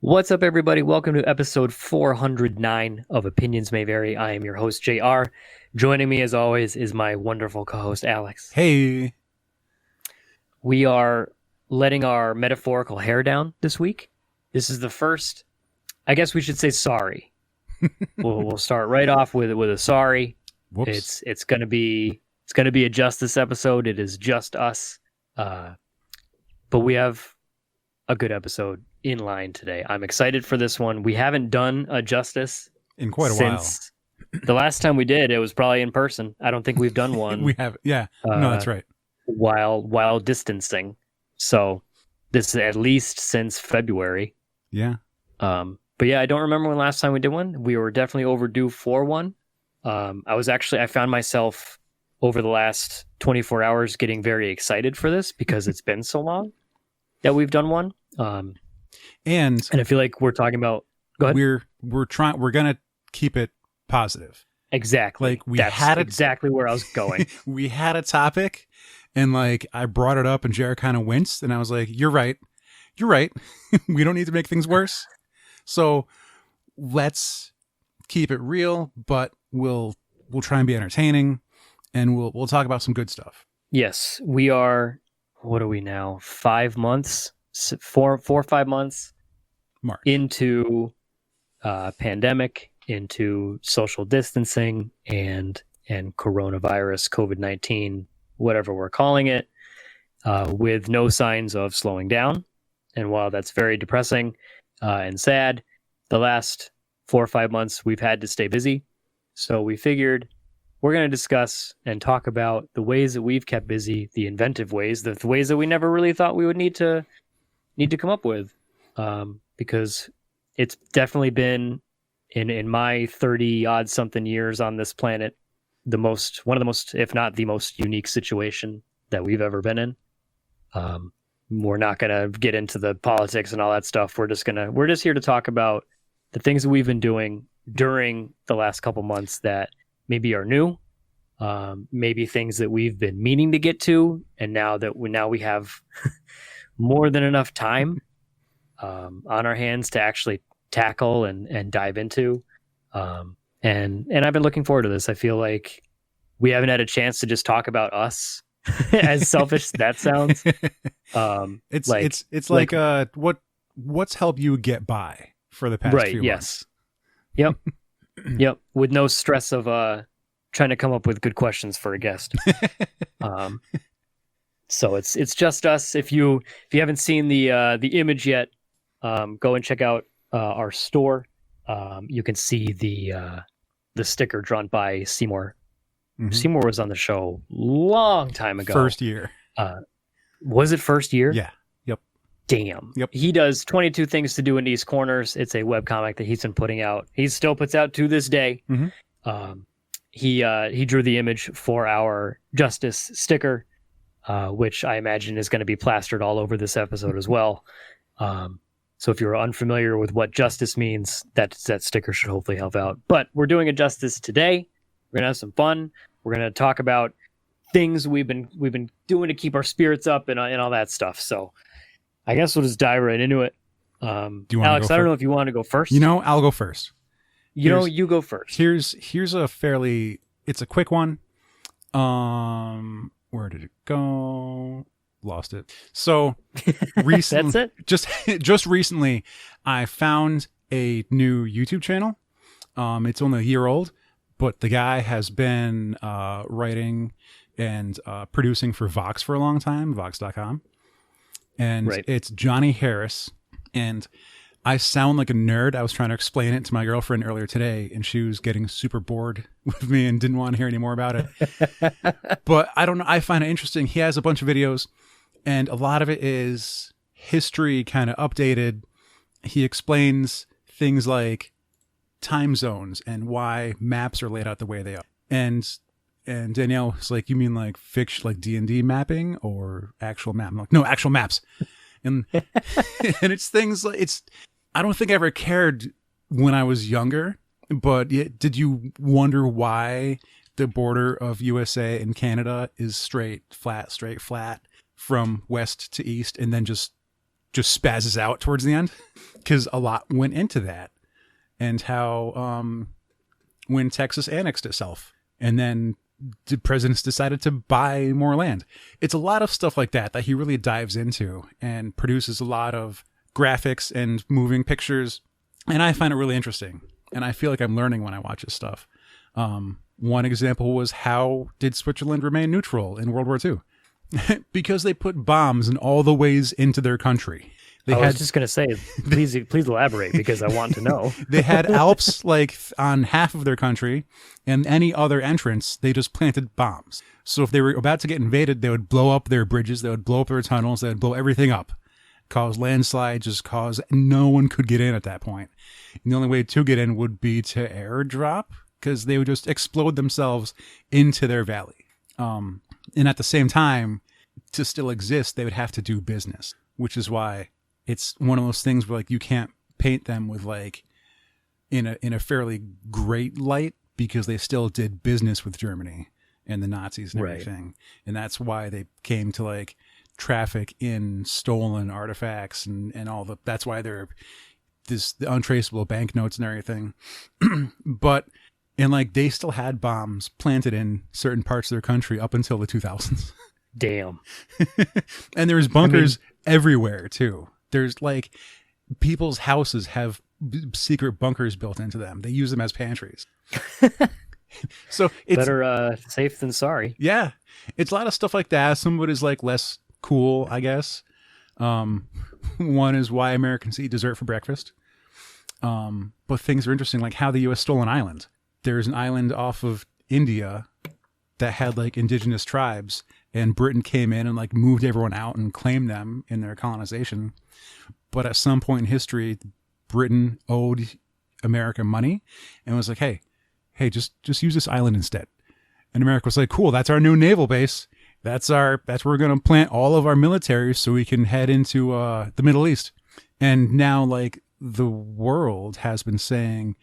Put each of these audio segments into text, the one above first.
What's up, everybody? Welcome to episode 409 of Opinions May Vary. I am your host, JR. Joining me, as always, is my wonderful co-host, Alex. Hey. We are letting our metaphorical hair down this week. This is the first, I guess we should say sorry. We'll start right off with a sorry. Whoops. It's gonna be a Justice episode. It is just us, but we have a good episode in line today. I'm excited for this one. We haven't done a Justice In quite a since the last time we did. It was probably in person. I don't think we've done one. We have, yeah. No, that's right. While distancing. So this is at least since February. Yeah. But yeah, I don't remember when last time we did one. We were definitely overdue for one. I found myself over the last 24 hours getting very excited for this because it's been so long that we've done one. And I feel like we're talking about, go ahead. We're going to keep it positive. Exactly. Like That's exactly where I was going. We had a topic and like I brought it up and Jared kind of winced and I was like, you're right. We don't need to make things worse. So let's keep it real, but we'll try and be entertaining and we'll talk about some good stuff. Yes, we are. What are we now? 5 months, four or 5 months Mark. into pandemic, into social distancing and coronavirus, COVID-19, whatever we're calling it, with no signs of slowing down. And while that's very depressing and sad, the last 4 or 5 months we've had to stay busy. So we figured we're going to discuss and talk about the ways that we've kept busy, the inventive ways, the ways that we never really thought we would need to come up with, because it's definitely been in my 30 odd something years on this planet, one of the most, if not the most unique situation that we've ever been in. We're not going to get into the politics and all that stuff. We're just here to talk about the things that we've been doing during the last couple months that maybe are new, maybe things that we've been meaning to get to, and now we have more than enough time on our hands to actually tackle and dive into. And I've been looking forward to this. I feel like we haven't had a chance to just talk about us, as selfish as that sounds. It's like what's helped you get by for the past few months. Yep. Yep. With no stress of trying to come up with good questions for a guest. So it's just us. If you haven't seen the image yet, go and check out our store. You can see the sticker drawn by Seymour. Mm-hmm. Seymour was on the show long time ago. First year. Was it first year? Yeah. Yep. Damn. Yep. He does 22 Things to Do in These Corners. It's a webcomic that he's been putting out. He still puts out to this day. Mm-hmm. He drew the image for our Justice sticker, which I imagine is going to be plastered all over this episode as well. So if you're unfamiliar with what justice means, that sticker should hopefully help out. But we're doing a Justice today. We're going to have some fun. We're going to talk about things we've been doing to keep our spirits up and all that stuff. So I guess we'll just dive right into it. Do you want Alex, I don't know if you want to go first. I'll go first. You go first. Here's it's a quick one. Where did it go? Lost it. So recently, that's it. Just recently, I found a new YouTube channel. It's only a year old, but the guy has been writing and producing for Vox for a long time, Vox.com. And right. It's Johnny Harris. And I sound like a nerd. I was trying to explain it to my girlfriend earlier today, and she was getting super bored with me and didn't want to hear any more about it. But I don't know. I find it interesting. He has a bunch of videos, and a lot of it is history kind of updated. He explains things like time zones and why maps are laid out the way they are. And Danielle was like, you mean like fiction, like D&D mapping or actual map? I'm like, no, actual maps. And and it's things like I don't think I ever cared when I was younger, but did you wonder why the border of USA and Canada is straight flat from west to east and then just just spazzes out towards the end, because a lot went into that, and how when Texas annexed itself, and then the presidents decided to buy more land. It's a lot of stuff like that he really dives into and produces a lot of graphics and moving pictures, and I find it really interesting, and I feel like I'm learning when I watch this stuff. One example was, how did Switzerland remain neutral in World War II? Because they put bombs in all the ways into their country. I was just going to say, please elaborate, because I want to know. They had Alps like on half of their country, and any other entrance, they just planted bombs. So if they were about to get invaded, they would blow up their bridges, they would blow up their tunnels, they would blow everything up, cause landslides, just cause no one could get in at that point. And the only way to get in would be to airdrop, because they would just explode themselves into their valley. And at the same time, to still exist, they would have to do business, which is why it's one of those things where like you can't paint them with like in a fairly great light, because they still did business with Germany and the Nazis and everything. Right. And that's why they came to like traffic in stolen artifacts and all that's why they're the untraceable banknotes and everything. But and like they still had bombs planted in certain parts of their country up until the 2000s. Damn. And there's bunkers everywhere too. There's like people's houses have secret bunkers built into them. They use them as pantries. So it's better safe than sorry. Yeah. It's a lot of stuff like that. Some of it is like less cool, I guess. One is why Americans eat dessert for breakfast. But things are interesting, like how the U.S. stole an island. There's an island off of India that had like indigenous tribes, and Britain came in and like moved everyone out and claimed them in their colonization. But at some point in history, Britain owed America money and was like, hey, just use this island instead. And America was like, cool, that's our new naval base. That's where we're going to plant all of our military so we can head into the Middle East. And now like the world has been saying,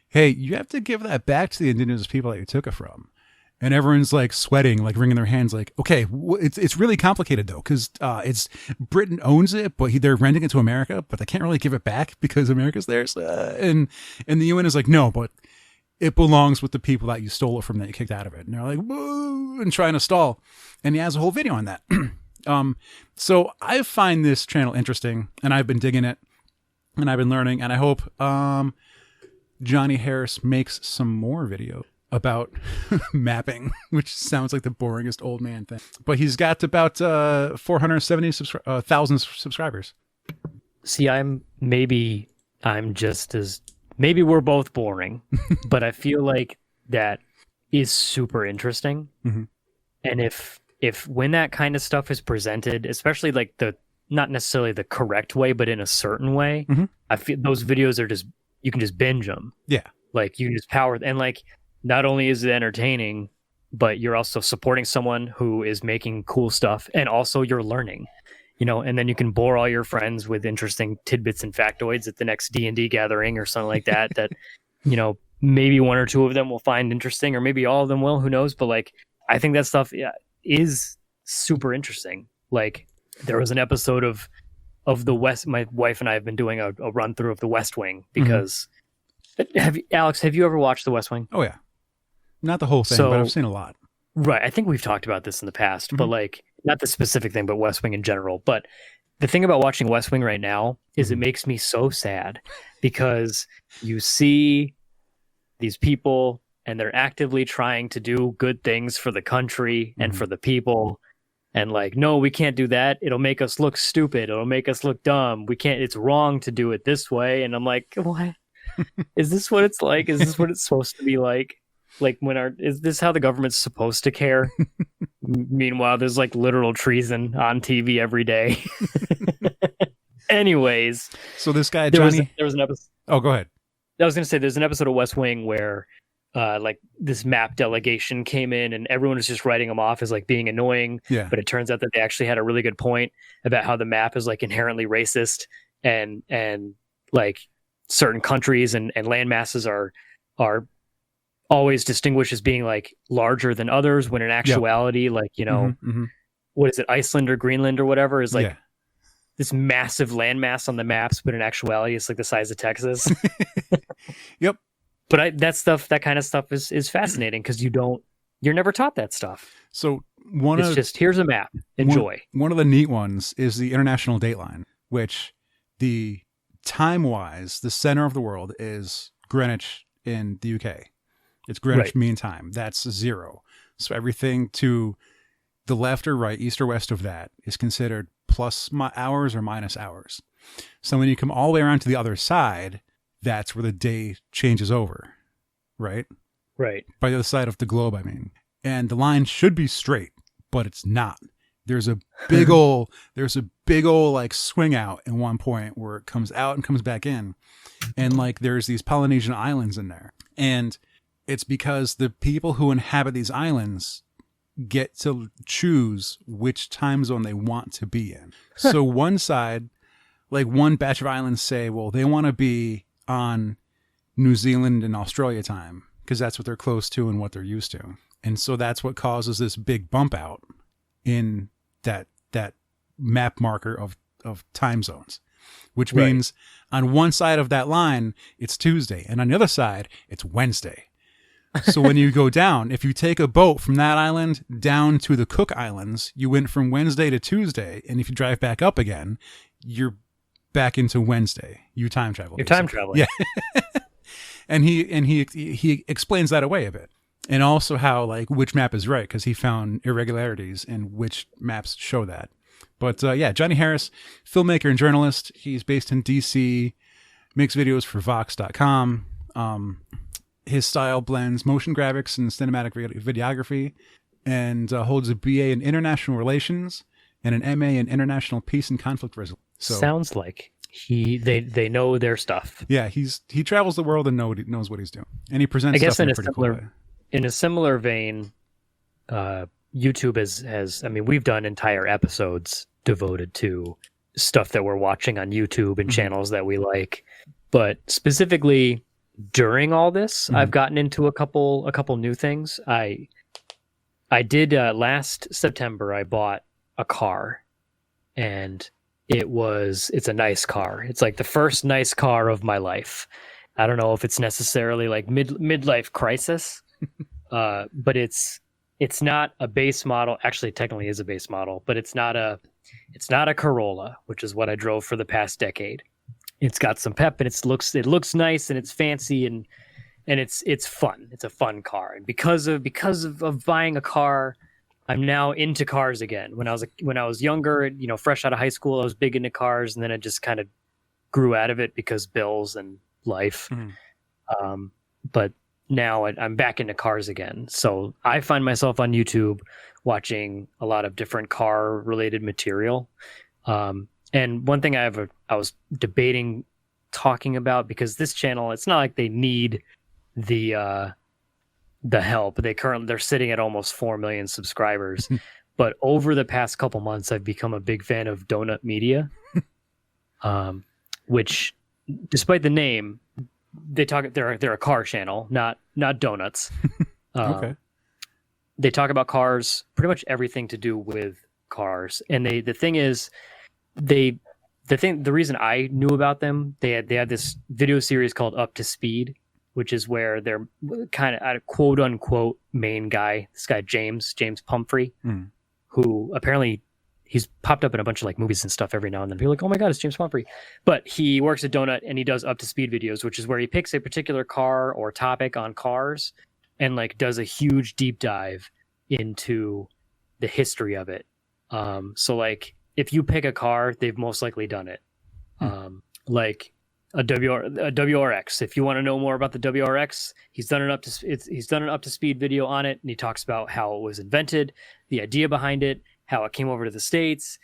hey, you have to give that back to the indigenous people that you took it from. And everyone's like sweating, like wringing their hands, like, okay, it's really complicated though, because it's Britain owns it, but they're renting it to America, but they can't really give it back because America's theirs. And the UN is like, no, but it belongs with the people that you stole it from, that you kicked out of it. And they're like, boo, and trying to stall. And he has a whole video on that. So I find this channel interesting, and I've been digging it, and I've been learning, and I hope Johnny Harris makes some more videos about mapping, which sounds like the boringest old man thing. But he's got about 470,000 subscribers. See, maybe we're both boring, but I feel like that is super interesting. Mm-hmm. And if when that kind of stuff is presented, especially like not necessarily the correct way, but in a certain way, mm-hmm. I feel those videos are you can just binge them. Yeah. Like you can just power, and like, not only is it entertaining, but you're also supporting someone who is making cool stuff, and also you're learning, and then you can bore all your friends with interesting tidbits and factoids at the next D&D gathering or something like that, maybe one or two of them will find interesting, or maybe all of them will, who knows? But like, I think that stuff is super interesting. Like there was an episode of the West, my wife and I have been doing a run through of the West Wing, because Alex, have you ever watched the West Wing? Oh yeah. Not the whole thing, but I've seen a lot. Right. I think we've talked about this in the past, mm-hmm. but like not the specific thing, but West Wing in general. But the thing about watching West Wing right now is it makes me so sad, because you see these people and they're actively trying to do good things for the country and for the people. And like, no, we can't do that. It'll make us look stupid. It'll make us look dumb. We can't, it's wrong to do it this way. And I'm like, what? Is this what it's like? Is this what it's supposed to be like? Like is this how the government's supposed to care? Meanwhile, there's like literal treason on TV every day. Anyways. So this guy, Johnny... There was an episode... Oh, go ahead. I was going to say, there's an episode of West Wing where like this map delegation came in and everyone was just writing them off as like being annoying. Yeah. But it turns out that they actually had a really good point about how the map is like inherently racist, and like certain countries and land masses are always distinguished as being like larger than others, when in actuality, like, what is it, Iceland or Greenland or whatever is like this massive landmass on the maps, but in actuality, it's like the size of Texas. Yep. But that kind of stuff is fascinating because you're never taught that stuff. So It's just, here's a map, enjoy. One of the neat ones is the International Dateline, which the time-wise, the center of the world is Greenwich in the UK. It's Greenwich Right. Mean Time. That's 0. So everything to the left or right, east or west of that is considered plus hours or minus hours. So when you come all the way around to the other side, that's where the day changes over, right? Right. By the other side of the globe, I mean. And the line should be straight, but it's not. There's a big ol' like swing out at one point where it comes out and comes back in. And like there's these Polynesian islands in there. And it's because the people who inhabit these islands get to choose which time zone they want to be in. So one side, like one batch of islands say, well, they want to be on New Zealand and Australia time because that's what they're close to and what they're used to. And so that's what causes this big bump out in that map marker of time zones, which means on one side of that line, it's Tuesday. And on the other side, it's Wednesday. So when you go down, if you take a boat from that island down to the Cook Islands, you went from Wednesday to Tuesday. And if you drive back up again, you're back into Wednesday. You time travel. You're time traveling. Yeah. And he explains that away a bit. And also how like which map is right, because he found irregularities in which maps show that. But yeah, Johnny Harris, filmmaker and journalist. He's based in DC, makes videos for Vox.com. His style blends motion graphics and cinematic videography, and holds a BA in international relations and an MA in international peace and conflict resolution. So, sounds like they know their stuff. Yeah, he travels the world and knows what he's doing, and he presents. I guess stuff in a pretty similar cool way. In a similar vein, YouTube has I mean, we've done entire episodes devoted to stuff that we're watching on YouTube and channels that we like, but specifically during all this, I've gotten into a couple new things. I did last September. I bought a car, and it's a nice car. It's like the first nice car of my life. I don't know if it's necessarily like midlife crisis, but it's not a base model. Actually, it technically is a base model, but it's not a Corolla, which is what I drove for the past decade. It's got some pep, and it looks nice, and it's fancy, and it's fun. It's a fun car, and because of buying a car, I'm now into cars again. When I was younger, fresh out of high school, I was big into cars, and then I just kind of grew out of it because bills and life. But now I'm back into cars again. So I find myself on YouTube watching a lot of different car related material. And one thing I was debating talking about, because this channel, it's not like they need the help. They're sitting at almost 4 million subscribers. But over the past couple months, I've become a big fan of Donut Media, which, despite the name, they're a car channel, not donuts. Okay. They talk about cars, pretty much everything to do with cars. And the thing is, the reason I knew about them, they had this video series called Up to Speed, which is where they're kind of a quote unquote main guy, this guy James Pumphrey, who apparently he's popped up in a bunch of like movies and stuff every now and then. People are like, oh my God, it's James Pumphrey. But he works at Donut, and he does Up to Speed videos, which is where he picks a particular car or topic on cars and like does a huge deep dive into the history of it. So like, if you pick a car, they've most likely done it. Like a WRX. If you want to know more about the WRX, he's done an up to speed video on it, and he talks about how it was invented, the idea behind it, how it came over to the States,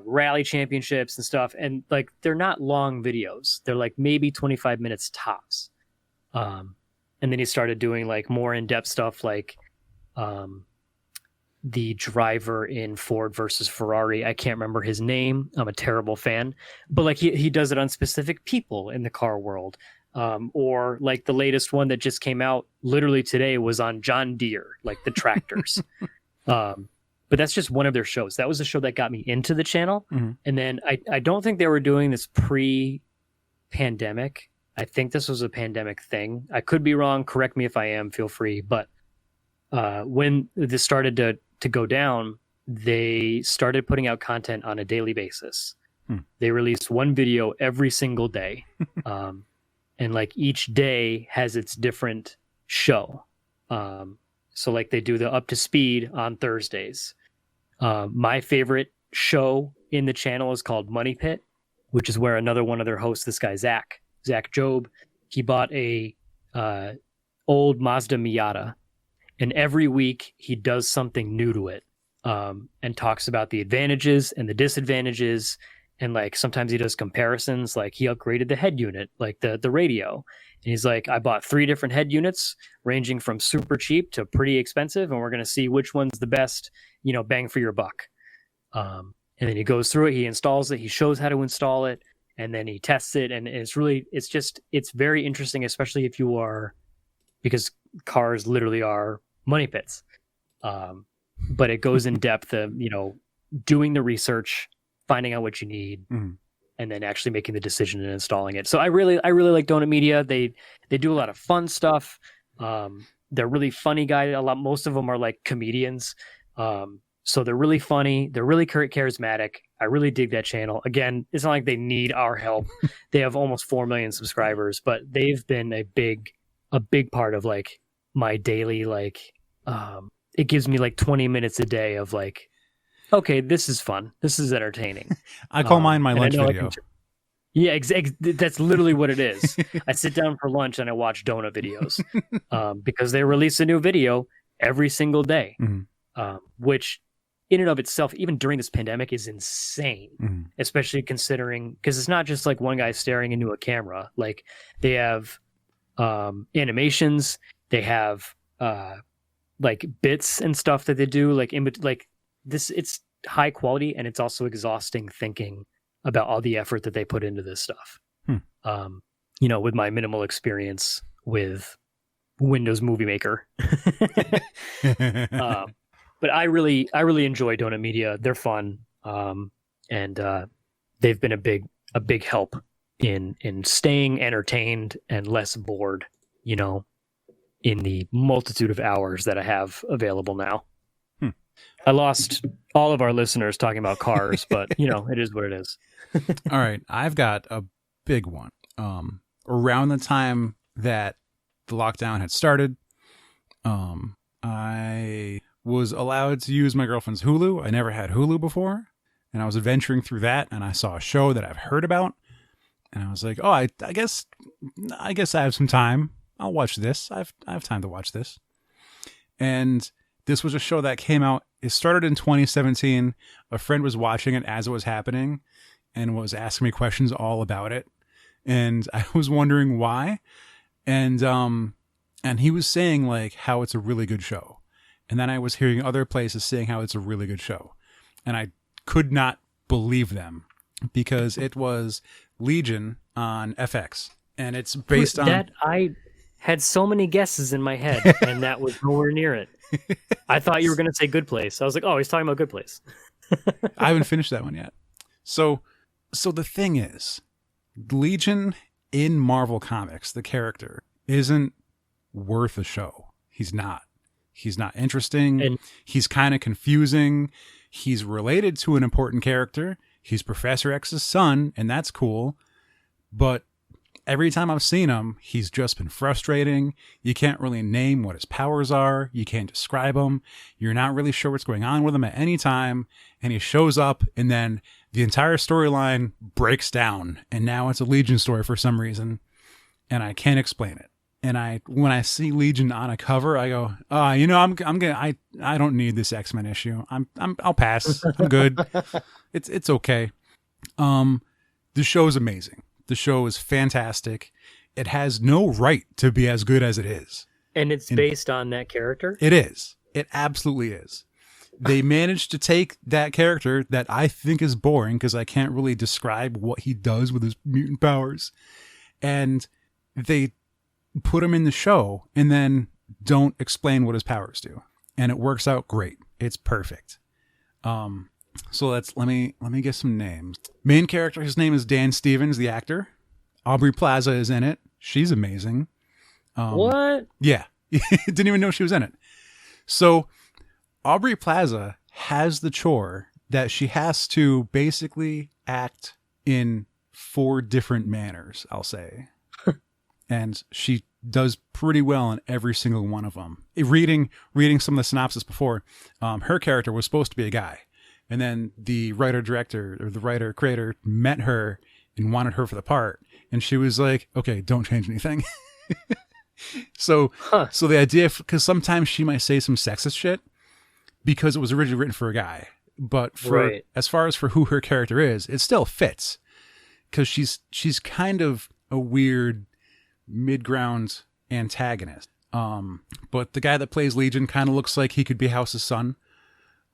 rally championships and stuff. And like, they're not long videos. They're like maybe 25 minutes tops. And then he started doing like more in-depth stuff, like the driver in Ford versus Ferrari. I can't remember his name. I'm a terrible fan, but like he does it on specific people in the car world. Or like the latest one that just came out literally today was on John Deere, like the tractors. but that's just one of their shows. That was the show that got me into the channel. Mm-hmm. And then I don't think they were doing this pre-pandemic. I think this was a pandemic thing. I could be wrong. Correct me if I am. Feel free. But when this started to go down, they started putting out content on a daily basis. They released one video every single day. And like each day has its different show. So like they do the Up to Speed on Thursdays. My favorite show in the channel is called Money Pit, which is where another one of their hosts, this guy, Zach Job, he bought a old Mazda Miata. And every week he does something new to it, and talks about the advantages and the disadvantages. And like sometimes he does comparisons, like he upgraded the head unit, like the radio. And he's like, I bought 3 different head units ranging from super cheap to pretty expensive. And we're going to see which one's the best, bang for your buck. And then he goes through it. He installs it. He shows how to install it. And then he tests it. And it's very interesting, especially if you are, because cars literally are money pits. But it goes in depth of, doing the research, finding out what you need, and then actually making the decision and installing it. So I really like Donut Media. They do a lot of fun stuff. They're really funny guys. Most of them are like comedians. So they're really funny. They're really charismatic. I really dig that channel. Again, it's not like they need our help. They have almost 4 million subscribers, but they've been a big part of like my daily, like, it gives me like 20 minutes a day of like, okay, this is fun. This is entertaining. I call mine my lunch video. Yeah, that's literally what it is. I sit down for lunch and I watch donut videos because they release a new video every single day, which in and of itself, even during this pandemic, is insane, especially considering, because it's not just like one guy staring into a camera. Like they have animations, they have like bits and stuff that they do, like this, it's high quality, and it's also exhausting thinking about all the effort that they put into this stuff. With my minimal experience with Windows Movie Maker. But I really enjoy Donut Media. They're fun. And they've been a big help in staying entertained and less bored, in the multitude of hours that I have available now. I lost all of our listeners talking about cars, but it is what it is. All right. I've got a big one. Around the time that the lockdown had started, I was allowed to use my girlfriend's Hulu. I never had Hulu before, and I was adventuring through that, and I saw a show that I've heard about, and I was like, oh, I guess I have some time. I'll watch this. I have time to watch this. And this was a show that came out. It started in 2017. A friend was watching it as it was happening and was asking me questions all about it. And I was wondering why. And he was saying like how it's a really good show. And then I was hearing other places saying how it's a really good show. And I could not believe them because it was Legion on FX. And it's based on that. I had so many guesses in my head, and that was nowhere near it. I thought you were going to say Good Place. I was like, oh, he's talking about Good Place. I haven't finished that one yet. So the thing is, Legion in Marvel Comics, the character, isn't worth a show. He's not. He's not interesting. And he's kind of confusing. He's related to an important character. He's Professor X's son, and that's cool. But every time I've seen him, he's just been frustrating. You can't really name what his powers are. You can't describe him. You're not really sure what's going on with him at any time. And he shows up, and then the entire storyline breaks down. And now it's a Legion story for some reason. And I can't explain it. And when I see Legion on a cover, I go, I don't need this X-Men issue. I'll pass. I'm good. It's okay. The show is amazing. The show is fantastic. It has no right to be as good as it is. And it's based on that character? It is. It absolutely is. They managed to take that character that I think is boring because I can't really describe what he does with his mutant powers. And they put him in the show and then don't explain what his powers do. And it works out great. It's perfect. So let me get some names. Main character, his name is Dan Stevens, the actor. Aubrey Plaza is in it. She's amazing. What? Yeah. Didn't even know she was in it. So Aubrey Plaza has the chore that she has to basically act in 4 different manners, I'll say. And she does pretty well in every single one of them. Reading some of the synopsis before, her character was supposed to be a guy. And then the writer-creator met her and wanted her for the part. And she was like, okay, don't change anything. So the idea, because sometimes she might say some sexist shit because it was originally written for a guy. But as far as for who her character is, it still fits. Because she's kind of a weird mid-ground antagonist. But the guy that plays Legion kind of looks like he could be House's son.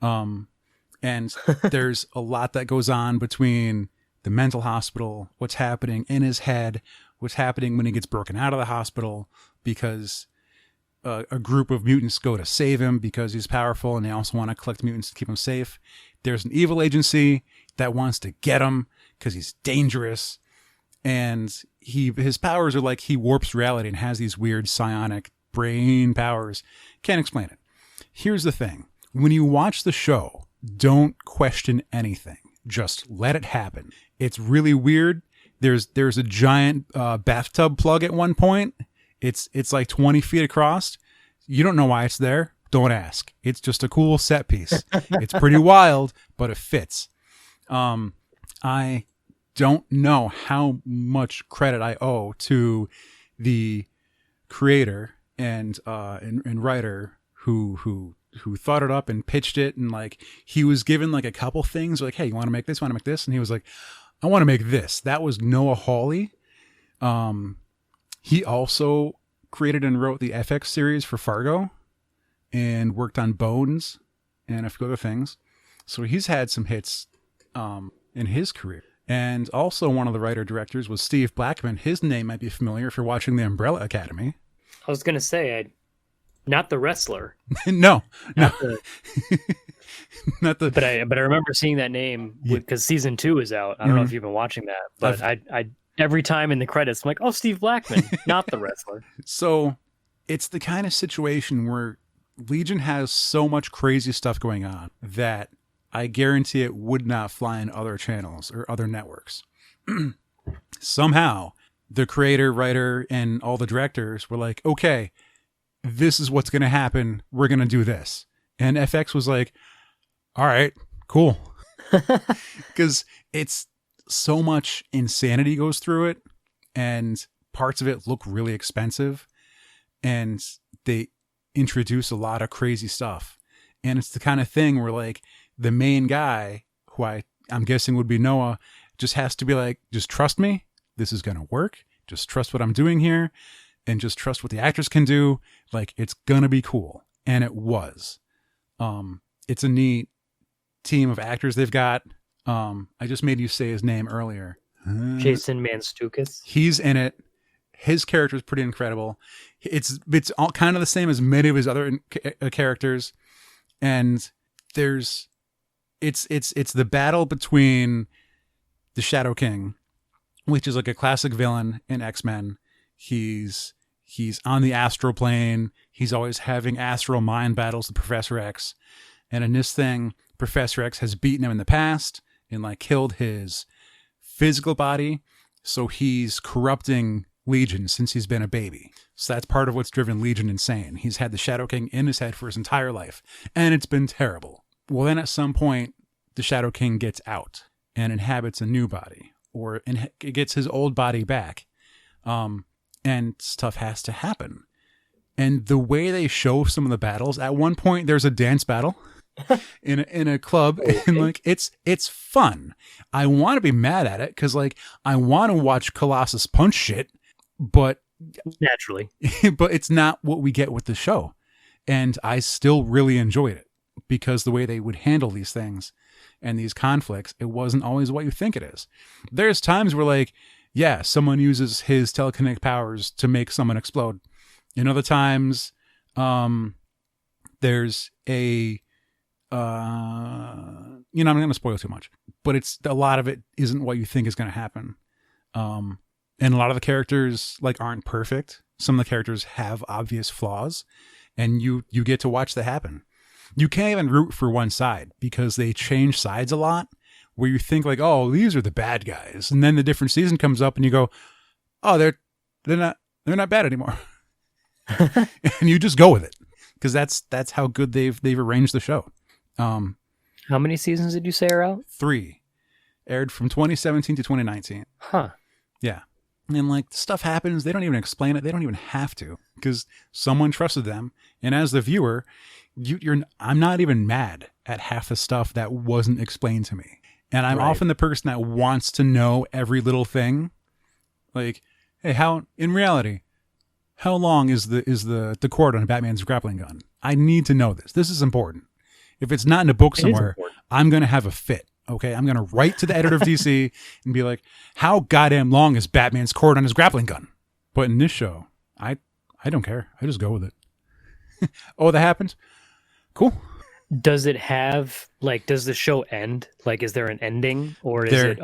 And there's a lot that goes on between the mental hospital, what's happening in his head, what's happening when he gets broken out of the hospital because a group of mutants go to save him because he's powerful and they also want to collect mutants to keep him safe. There's an evil agency that wants to get him because he's dangerous. And his powers are like he warps reality and has these weird psionic brain powers. Can't explain it. Here's the thing. When you watch the show, don't question anything. Just let it happen. It's really weird. There's a giant bathtub plug at one point. It's like 20 feet across. You don't know why it's there. Don't ask. It's just a cool set piece. It's pretty wild, but it fits. I don't know how much credit I owe to the creator and writer who thought it up and pitched it, and like he was given like a couple things like, hey, you want to make this, want to make this, and he was like, I want to make this. That was Noah Hawley. He also created and wrote the FX series for Fargo and worked on Bones and a few other things. So he's had some hits in his career. And also one of the writer-directors was Steve Blackman. His name might be familiar if you're watching The Umbrella Academy. I was going to say, not the wrestler. No. Not the. But I remember seeing that name because season 2 is out. I don't know if you've been watching that, but I every time in the credits, I'm like, oh, Steve Blackman, not the wrestler. So it's the kind of situation where Legion has so much crazy stuff going on that I guarantee it would not fly in other channels or other networks. Somehow, the creator, writer, and all the directors were like, okay, this is what's going to happen. We're going to do this. And FX was like, all right, cool. Because it's so much insanity goes through it, and parts of it look really expensive, and they introduce a lot of crazy stuff. And it's the kind of thing where like the main guy, who I'm guessing would be Noah, just has to be like, just trust me. This is going to work. Just trust what I'm doing here, and just trust what the actors can do. Like, it's going to be cool. And it was. It's a neat team of actors they've got. I just made you say his name earlier. Jason Mantzoukas. He's in it. His character is pretty incredible. It's all kind of the same as many of his other characters. And it's the battle between the Shadow King, which is like a classic villain in X-Men. He's on the astral plane. He's always having astral mind battles with Professor X. And in this thing, Professor X has beaten him in the past and like killed his physical body. So he's corrupting Legion since he's been a baby. So that's part of what's driven Legion insane. He's had the Shadow King in his head for his entire life, and it's been terrible. Well, then at some point, the Shadow King gets out and inhabits a new body, or gets his old body back. And stuff has to happen. And the way they show some of the battles, at one point there's a dance battle in a club, and like it's fun. I want to be mad at it because like I want to watch Colossus punch shit, but naturally, but it's not what we get with the show. And I still really enjoyed it because the way they would handle these things and these conflicts, it wasn't always what you think it is. There's times where like, yeah, someone uses his telekinetic powers to make someone explode. In other times, there's a I'm not going to spoil too much, but it's a lot of it isn't what you think is going to happen. And a lot of the characters like aren't perfect. Some of the characters have obvious flaws, and you get to watch that happen. You can't even root for one side because they change sides a lot, where you think like, oh, these are the bad guys, and then the different season comes up and you go, oh, they're not bad anymore. And you just go with it because that's how good they've arranged the show. How many seasons did you say are out? 3 aired from 2017 to 2019. Huh. Yeah. And like stuff happens, they don't even explain it. They don't even have to because someone trusted them. And as the viewer, I'm not even mad at half the stuff that wasn't explained to me. And I'm often the person that wants to know every little thing. Like, hey, in reality, how long is the cord on Batman's grappling gun? I need to know this. This is important. If it's not in a book somewhere, I'm going to have a fit. Okay, I'm going to write to the editor of DC and be like, how goddamn long is Batman's cord on his grappling gun? But in this show, I don't care. I just go with it. Oh, that happened? Cool. Does it have, like, does the show end? Like, is there an ending? Or is it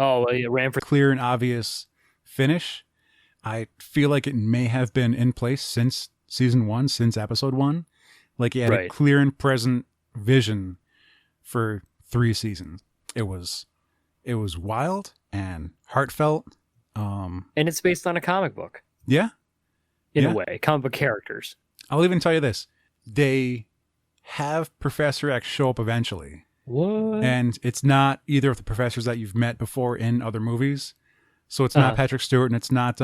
ran for... Clear and obvious finish. I feel like it may have been in place since season 1, since episode 1. Like, it had a clear and present vision for 3 seasons. It was wild and heartfelt. And it's based on a comic book. Yeah. In a way. Comic book characters. I'll even tell you this. They have Professor X show up eventually. What? And it's not either of the professors that you've met before in other movies. So it's not Patrick Stewart and it's not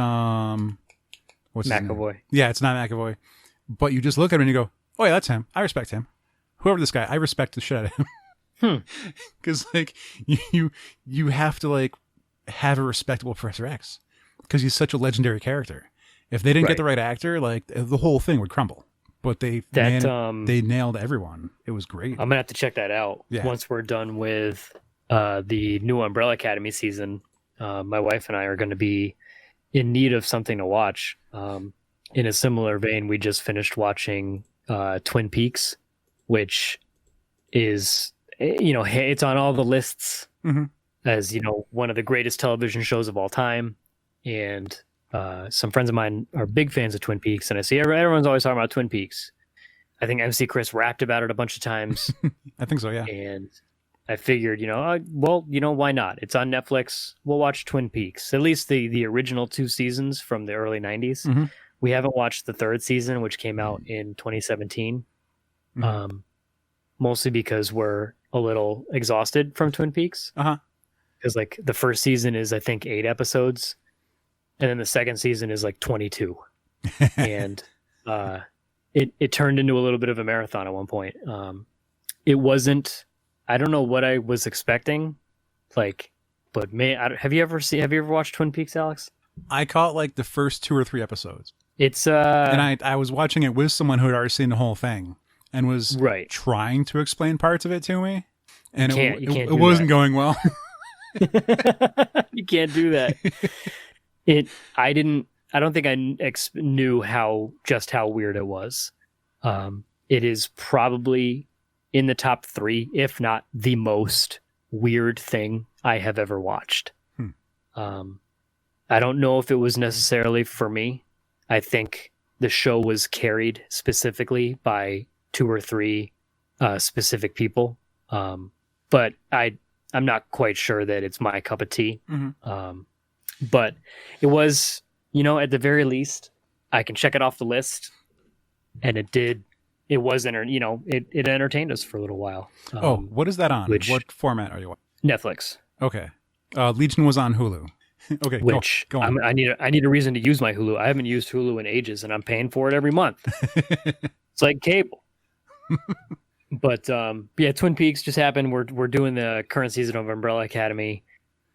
what's his name? McAvoy. Yeah, it's not McAvoy. But you just look at him and you go, oh yeah, that's him. I respect him. Whoever this guy, I respect the shit out of him. Because like you have to like have a respectable Professor X because he's such a legendary character. If they didn't get the right actor, like the whole thing would crumble. But they nailed everyone. It was great. I'm gonna have to check that out once we're done with the new Umbrella Academy season. My wife and I are going to be in need of something to watch. In a similar vein, we just finished watching Twin Peaks, which is, it's on all the lists as, one of the greatest television shows of all time. And some friends of mine are big fans of Twin Peaks, and I see everyone's always talking about Twin Peaks. I think MC Chris rapped about it a bunch of times. I think so, yeah. And I figured, why not? It's on Netflix. We'll watch Twin Peaks, at least the original 2 seasons from the early 90s. We haven't watched the 3rd season, which came out in 2017, mostly because we're a little exhausted from Twin Peaks. Because like the first season is, I think, 8 episodes, and then the second season is like 22. And it turned into a little bit of a marathon at one point. It wasn't... I don't know what I was expecting, but have you ever watched Twin Peaks, Alex? I caught like the first 2 or 3 episodes. It's and I was watching it with someone who had already seen the whole thing and was trying to explain parts of it to me, and it wasn't going well. You can't do that. I don't think I knew how weird it was. It is probably in the top 3, if not the most weird thing I have ever watched. I don't know if it was necessarily for me. I think the show was carried specifically by 2 or 3 specific people. But I'm not quite sure that it's my cup of tea. But it was, at the very least, I can check it off the list. And it did. It was it entertained us for a little while. What is that on? What format are you on? Netflix. Okay. Legion was on Hulu. Okay, go on. I need a reason to use my Hulu. I haven't used Hulu in ages, and I'm paying for it every month. It's like cable. But Twin Peaks just happened. We're doing the current season of Umbrella Academy,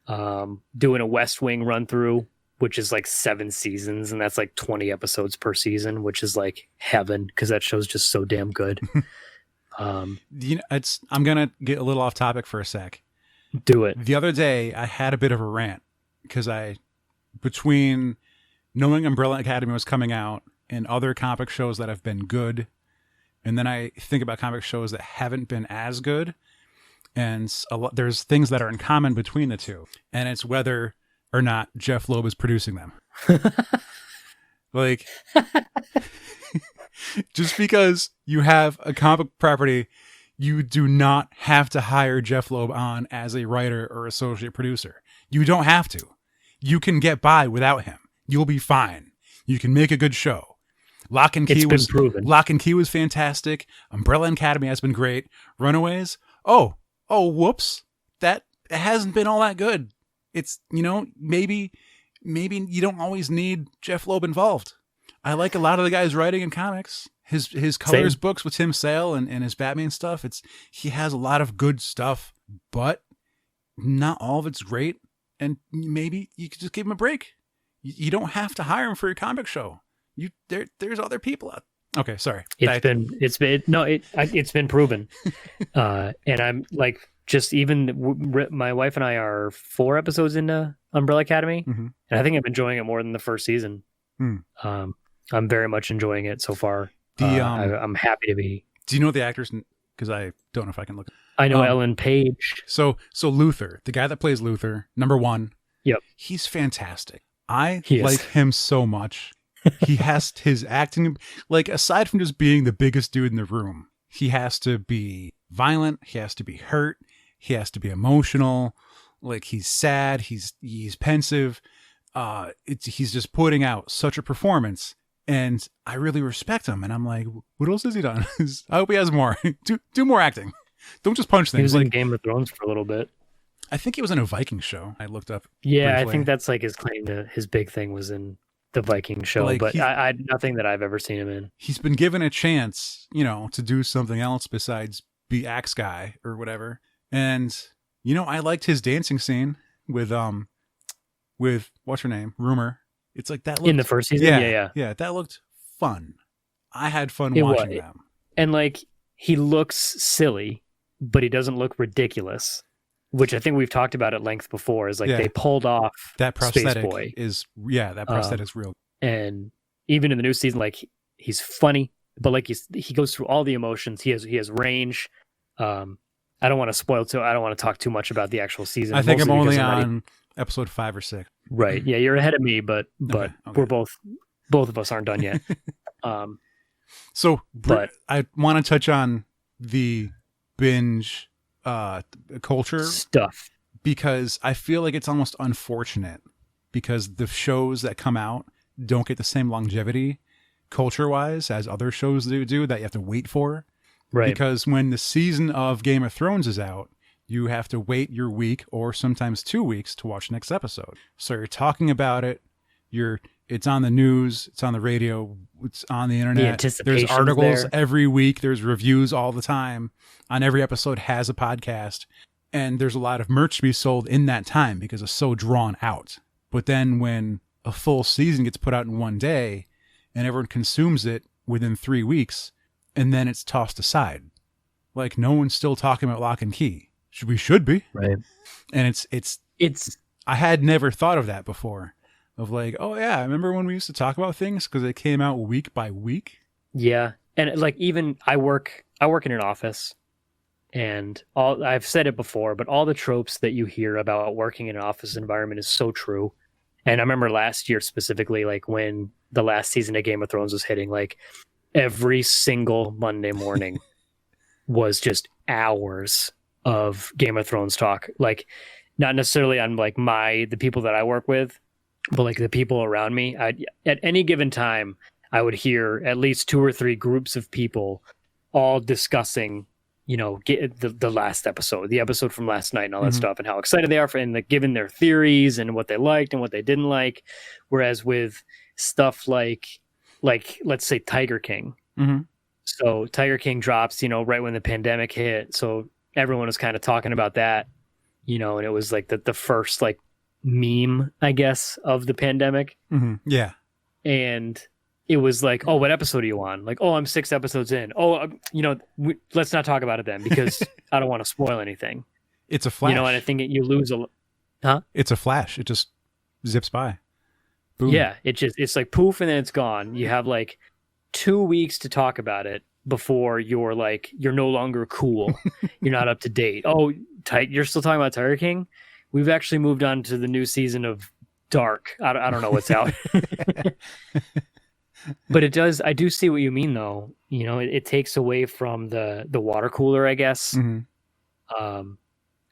doing a West Wing run through, which is like 7 seasons, and that's like 20 episodes per season, which is like heaven because that show's just so damn good. I'm gonna get a little off topic for a sec. Do it. The other day, I had a bit of a rant because between knowing Umbrella Academy was coming out and other comic shows that have been good And then I think about comic shows that haven't been as good. And there's things that are in common between the two. And it's whether or not Jeff Loeb is producing them. Like, just because you have a comic property, you do not have to hire Jeff Loeb on as a writer or associate producer. You don't have to. You can get by without him. You'll be fine. You can make a good show. Lock and Key was fantastic. Umbrella Academy has been great. Runaways, oh, whoops. That hasn't been all that good. It's, maybe you don't always need Jeff Loeb involved. I like a lot of the guys writing in comics. His colors books with Tim Sale and his Batman stuff. He has a lot of good stuff, but not all of it's great. And maybe you could just give him a break. You don't have to hire him for your comic show. There's other people out. Okay, sorry. It's been proven. And I'm like, just even my wife and I are 4 episodes into Umbrella Academy, and I think I'm enjoying it more than the first season. I'm very much enjoying it so far. I'm happy to be. Do you know the actors? Because I don't know if I can look. I know Ellen Page. So Luther, the guy that plays Luther, number 1. Yep, he's fantastic. I like him so much. He has his acting, like, aside from just being the biggest dude in the room, he has to be violent. He has to be hurt. He has to be emotional. Like, he's sad. He's pensive. He's just putting out such a performance, and I really respect him. And I'm like, what else has he done? I hope he has more. Do more acting. Don't just punch things. He was in Game of Thrones for a little bit. I think he was in a Viking show. I looked up. Yeah, briefly. I think that's like his claim to his big thing was in the Viking show, but I nothing that I've ever seen him in. He's been given a chance, to do something else besides be Axe Guy or whatever. And I liked his dancing scene with what's her name, Rumor. It's like that looked, in the first season. Yeah. That looked fun. I had fun watching them. And like, he looks silly, but he doesn't look ridiculous. Which I think we've talked about at length before, is like they pulled off that prosthetic Space Boy. That prosthetic's real. And even in the new season, like, he's funny, but like he goes through all the emotions. He has range. I don't want to spoil too. I don't want to talk too much about the actual season. I think I'm only on episode 5 or 6. Right. Yeah, you're ahead of me, but Okay. we're both of us aren't done yet. But I want to touch on the binge culture stuff, because I feel like it's almost unfortunate because the shows that come out don't get the same longevity culture wise as other shows do that you have to wait for. Right. Because when the season of Game of Thrones is out, you have to wait your week or sometimes 2 weeks to watch the next episode. So you're talking about it. It's on the news. It's on the radio. It's on the internet. There's articles every week. There's reviews all the time. On every episode has a podcast. And there's a lot of merch to be sold in that time because it's so drawn out. But then when a full season gets put out in one day and everyone consumes it within 3 weeks, and then it's tossed aside. Like, no one's still talking about Lock and Key. We should be. Right. And it's I had never thought of that before. Of like, oh yeah, I remember when we used to talk about things because it came out week by week. Yeah. And like, even I work in an office, and I've said it before, but all the tropes that you hear about working in an office environment is so true. And I remember last year specifically, like when the last season of Game of Thrones was hitting, like every single Monday morning was just hours of Game of Thrones talk. Like, not necessarily on like the people that I work with, but like the people around me. At any given time, I would hear at least 2 or 3 groups of people all discussing, get the last episode, the episode from last night and all that stuff, and how excited they are for, and like giving their theories and what they liked and what they didn't like. Whereas with stuff like let's say Tiger King. So Tiger King drops, right when the pandemic hit. So everyone was kind of talking about that, and it was like the first like meme, I guess, of the pandemic. Yeah. And it was like, oh, what episode are you on? Like, oh, I'm 6 episodes in. Oh, let's not talk about it then, because I don't want to spoil anything. It's a flash. And I think you lose It's a flash. It just zips by. Boom. Yeah. It's like poof, and then it's gone. You have like 2 weeks to talk about it. before you're no longer cool. You're not up to date. Oh, you're still talking about Tiger King? We've actually moved on to the new season of Dark. I don't know what's out. But I do see what you mean though. It takes away from the water cooler, I guess. Mm-hmm.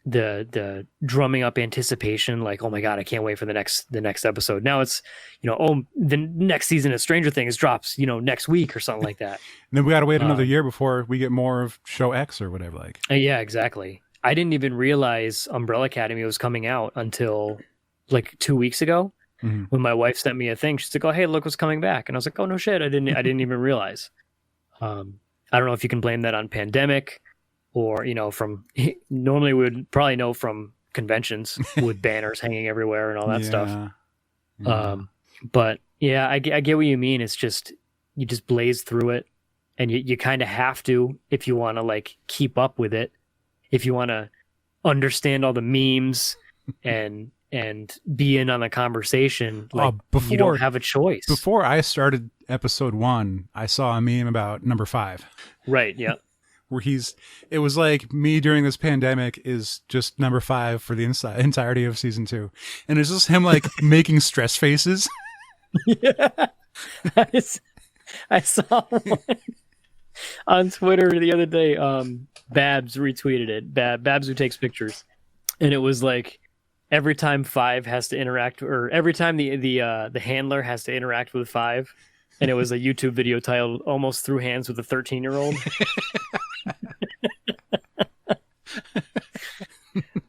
The drumming up anticipation, like, oh my god, I can't wait for the next episode. Now it's, oh, the next season of Stranger Things drops, next week or something like that. And then we got to wait another year before we get more of show X or whatever. Yeah, exactly. I didn't even realize Umbrella Academy was coming out until like 2 weeks ago, when my wife sent me a thing. She's like, oh, hey, look what's coming back. And I was like, oh no shit, I didn't even realize. I don't know if you can blame that on pandemic, or from normally we would probably know from conventions with banners hanging everywhere and all that stuff. Yeah. But yeah, I get what you mean. It's just, you just blaze through it, and you kind of have to, if you want to like keep up with it, if you want to understand all the memes and be in on the conversation. Like, you don't have a choice. Before I started episode 1, I saw a meme about number 5. Right. Yeah. Where it was like, me during this pandemic is just number 5 for the entirety of season 2. And it's just him like making stress faces. Yeah. I saw one on Twitter the other day. Babs retweeted it. Babs who takes pictures. And it was like, every time 5 has to interact, or every time the handler has to interact with 5. And it was a YouTube video titled "Almost Threw Hands with a 13-Year-Old."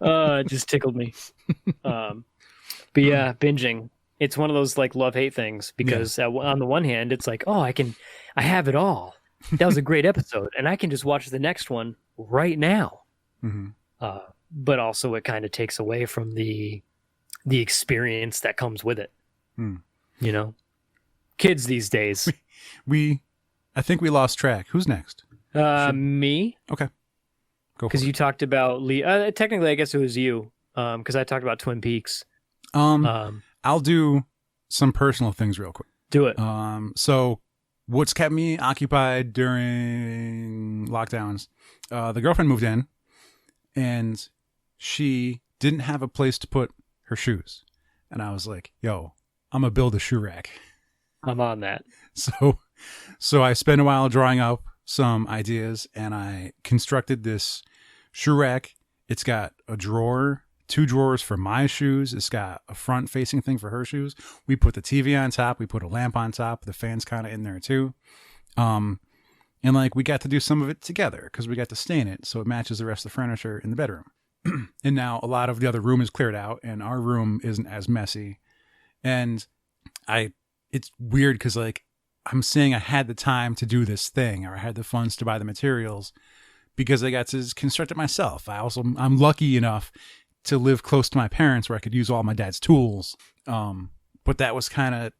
It just tickled me. But yeah, binging. It's one of those like love-hate things, because on the one hand, it's like, oh, I have it all. That was a great episode, and I can just watch the next one right now. Mm-hmm. But also it kind of takes away from the experience that comes with it. Kids these days. I think we lost track. Who's next? Me. Okay. Go. Because you talked about Lee. Technically, I guess it was you. Because I talked about Twin Peaks. I'll do some personal things real quick. Do it. So what's kept me occupied during lockdowns? The girlfriend moved in, and she didn't have a place to put her shoes. And I was like, yo, I'm going to build a shoe rack. I'm on that. So I spent a while drawing up some ideas, and I constructed this shoe rack. It's got a drawer, 2 drawers for my shoes. It's got a front facing thing for her shoes. We put the TV on top. We put a lamp on top. The fan's kind of in there too. And like, we got to do some of it together because we got to stain it so it matches the rest of the furniture in the bedroom. And now a lot of the other room is cleared out, and our room isn't as messy. And it's weird because like, I'm saying I had the time to do this thing, or I had the funds to buy the materials, because I got to construct it myself. I'm lucky enough to live close to my parents where I could use all my dad's tools. But that was kind of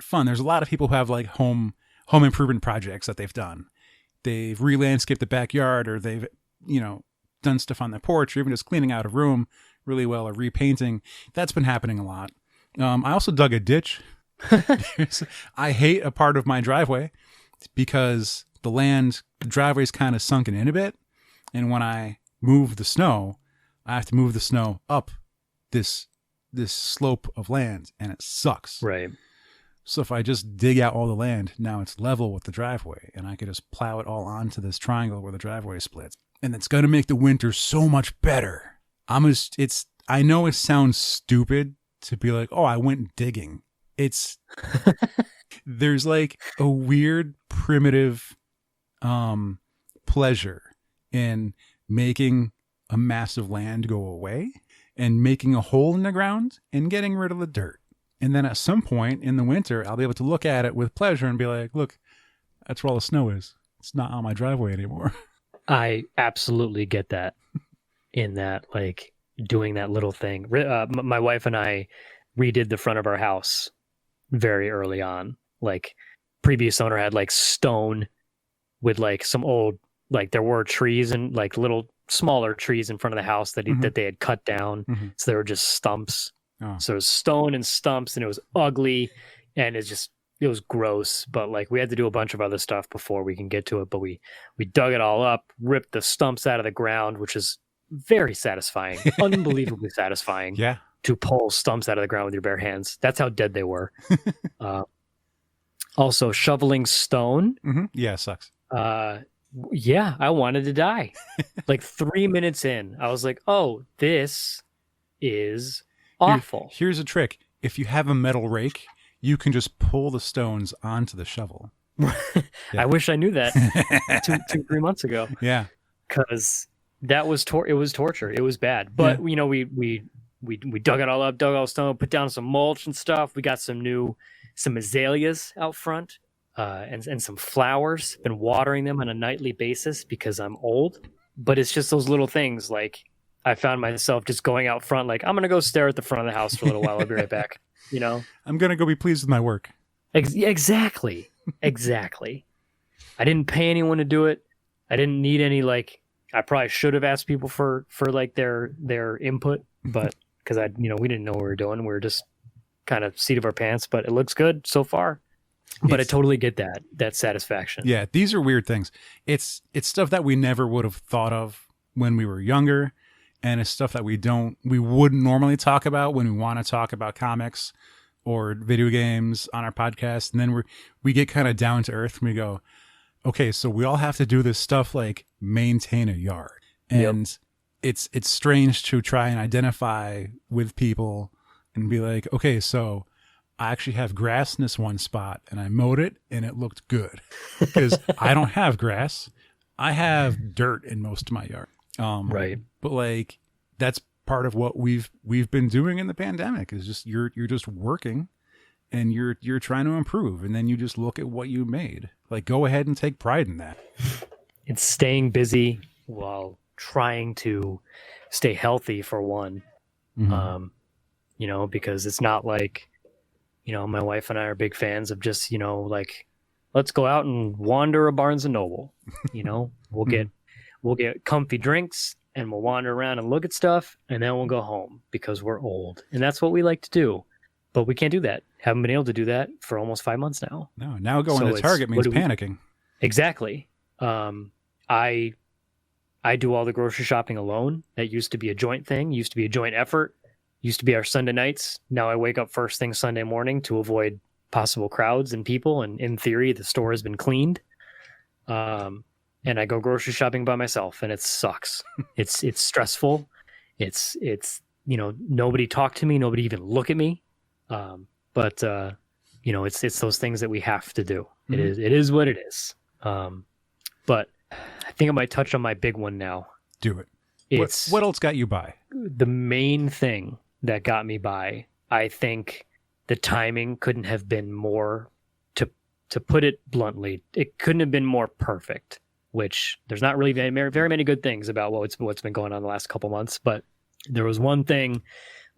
fun. There's a lot of people who have like home improvement projects that they've done. They've re-landscaped the backyard, or they've, done stuff on the porch, or even just cleaning out a room really well, or repainting. That's been happening a lot. I also dug a ditch. I hate a part of my driveway because the driveway is kind of sunken in a bit. And when I move the snow, I have to move the snow up this slope of land, and it sucks. Right. So if I just dig out all the land, now it's level with the driveway, and I could just plow it all onto this triangle where the driveway splits. And it's going to make the winter so much better. I know it sounds stupid to be like, oh, I went digging. There's like a weird primitive pleasure in making a mass of land go away and making a hole in the ground and getting rid of the dirt. And then at some point in the winter, I'll be able to look at it with pleasure and be like, look, that's where all the snow is. It's not on my driveway anymore. I absolutely get that, in that, like, doing that little thing. My wife and I redid the front of our house very early on. Like, previous owner had like stone with like some old, like, there were trees and like little smaller trees in front of the house that that they had cut down. So they were just stumps. Oh. So it was stone and stumps, and it was ugly, and it gross, but like we had to do a bunch of other stuff before we can get to it. But we dug it all up, ripped the stumps out of the ground, which is very satisfying, unbelievably satisfying. Yeah. To pull stumps out of the ground with your bare hands. That's how dead they were. Also, shoveling stone. Mm-hmm. Yeah, sucks. Yeah, I wanted to die. Like 3 minutes in, I was like, "Oh, this is awful." Here's a trick: if you have a metal rake, you can just pull the stones onto the shovel. Yeah. I wish I knew that 3 months ago. Yeah, because that was it was torture. It was bad, but we dug it all up, dug all the stone, put down some mulch and stuff. We got some azaleas out front. And some flowers. Been watering them on a nightly basis because I'm old. But it's just those little things. Like I found myself just going out front. Like I'm gonna go stare at the front of the house for a little while. I'll be right back. I'm gonna go be pleased with my work. Exactly. I didn't pay anyone to do it. I didn't need any I probably should have asked people for like their input, but because we didn't know what we were doing. We were just kind of seat of our pants. But it looks good so far. But I totally get that satisfaction. Yeah, these are weird things. It's stuff that we never would have thought of when we were younger, and it's stuff that we wouldn't normally talk about when we want to talk about comics or video games on our podcast. And then we get kind of down to earth and we go, okay, so we all have to do this stuff like maintain a yard. And it's strange to try and identify with people and be like, okay, so I actually have grass in this one spot and I mowed it and it looked good because I don't have grass. I have dirt in most of my yard. Right. But that's part of what we've been doing in the pandemic is just, you're just working and you're trying to improve. And then you just look at what you made. Go ahead and take pride in that. It's staying busy while trying to stay healthy for one. Mm-hmm. Because it's not like, my wife and I are big fans of just, let's go out and wander a Barnes and Noble. We'll get comfy drinks and we'll wander around and look at stuff and then we'll go home because we're old. And that's what we like to do. But we can't do that. Haven't been able to do that for almost 5 months now. No, now going to Target means panicking. Exactly. I do all the grocery shopping alone. That used to be a joint thing, used to be a joint effort. Used to be our Sunday nights. Now I wake up first thing Sunday morning to avoid possible crowds and people. And in theory, the store has been cleaned. And I go grocery shopping by myself, and it sucks. It's stressful. It's nobody talk to me. Nobody even look at me. But it's those things that we have to do. Mm-hmm. It is what it is. But I think I might touch on my big one now. Do it. What else got you by? The main thing that got me by, I think the timing couldn't have been more, to put it bluntly, it couldn't have been more perfect, which there's not really very many good things about what's been going on the last couple months. But there was one thing,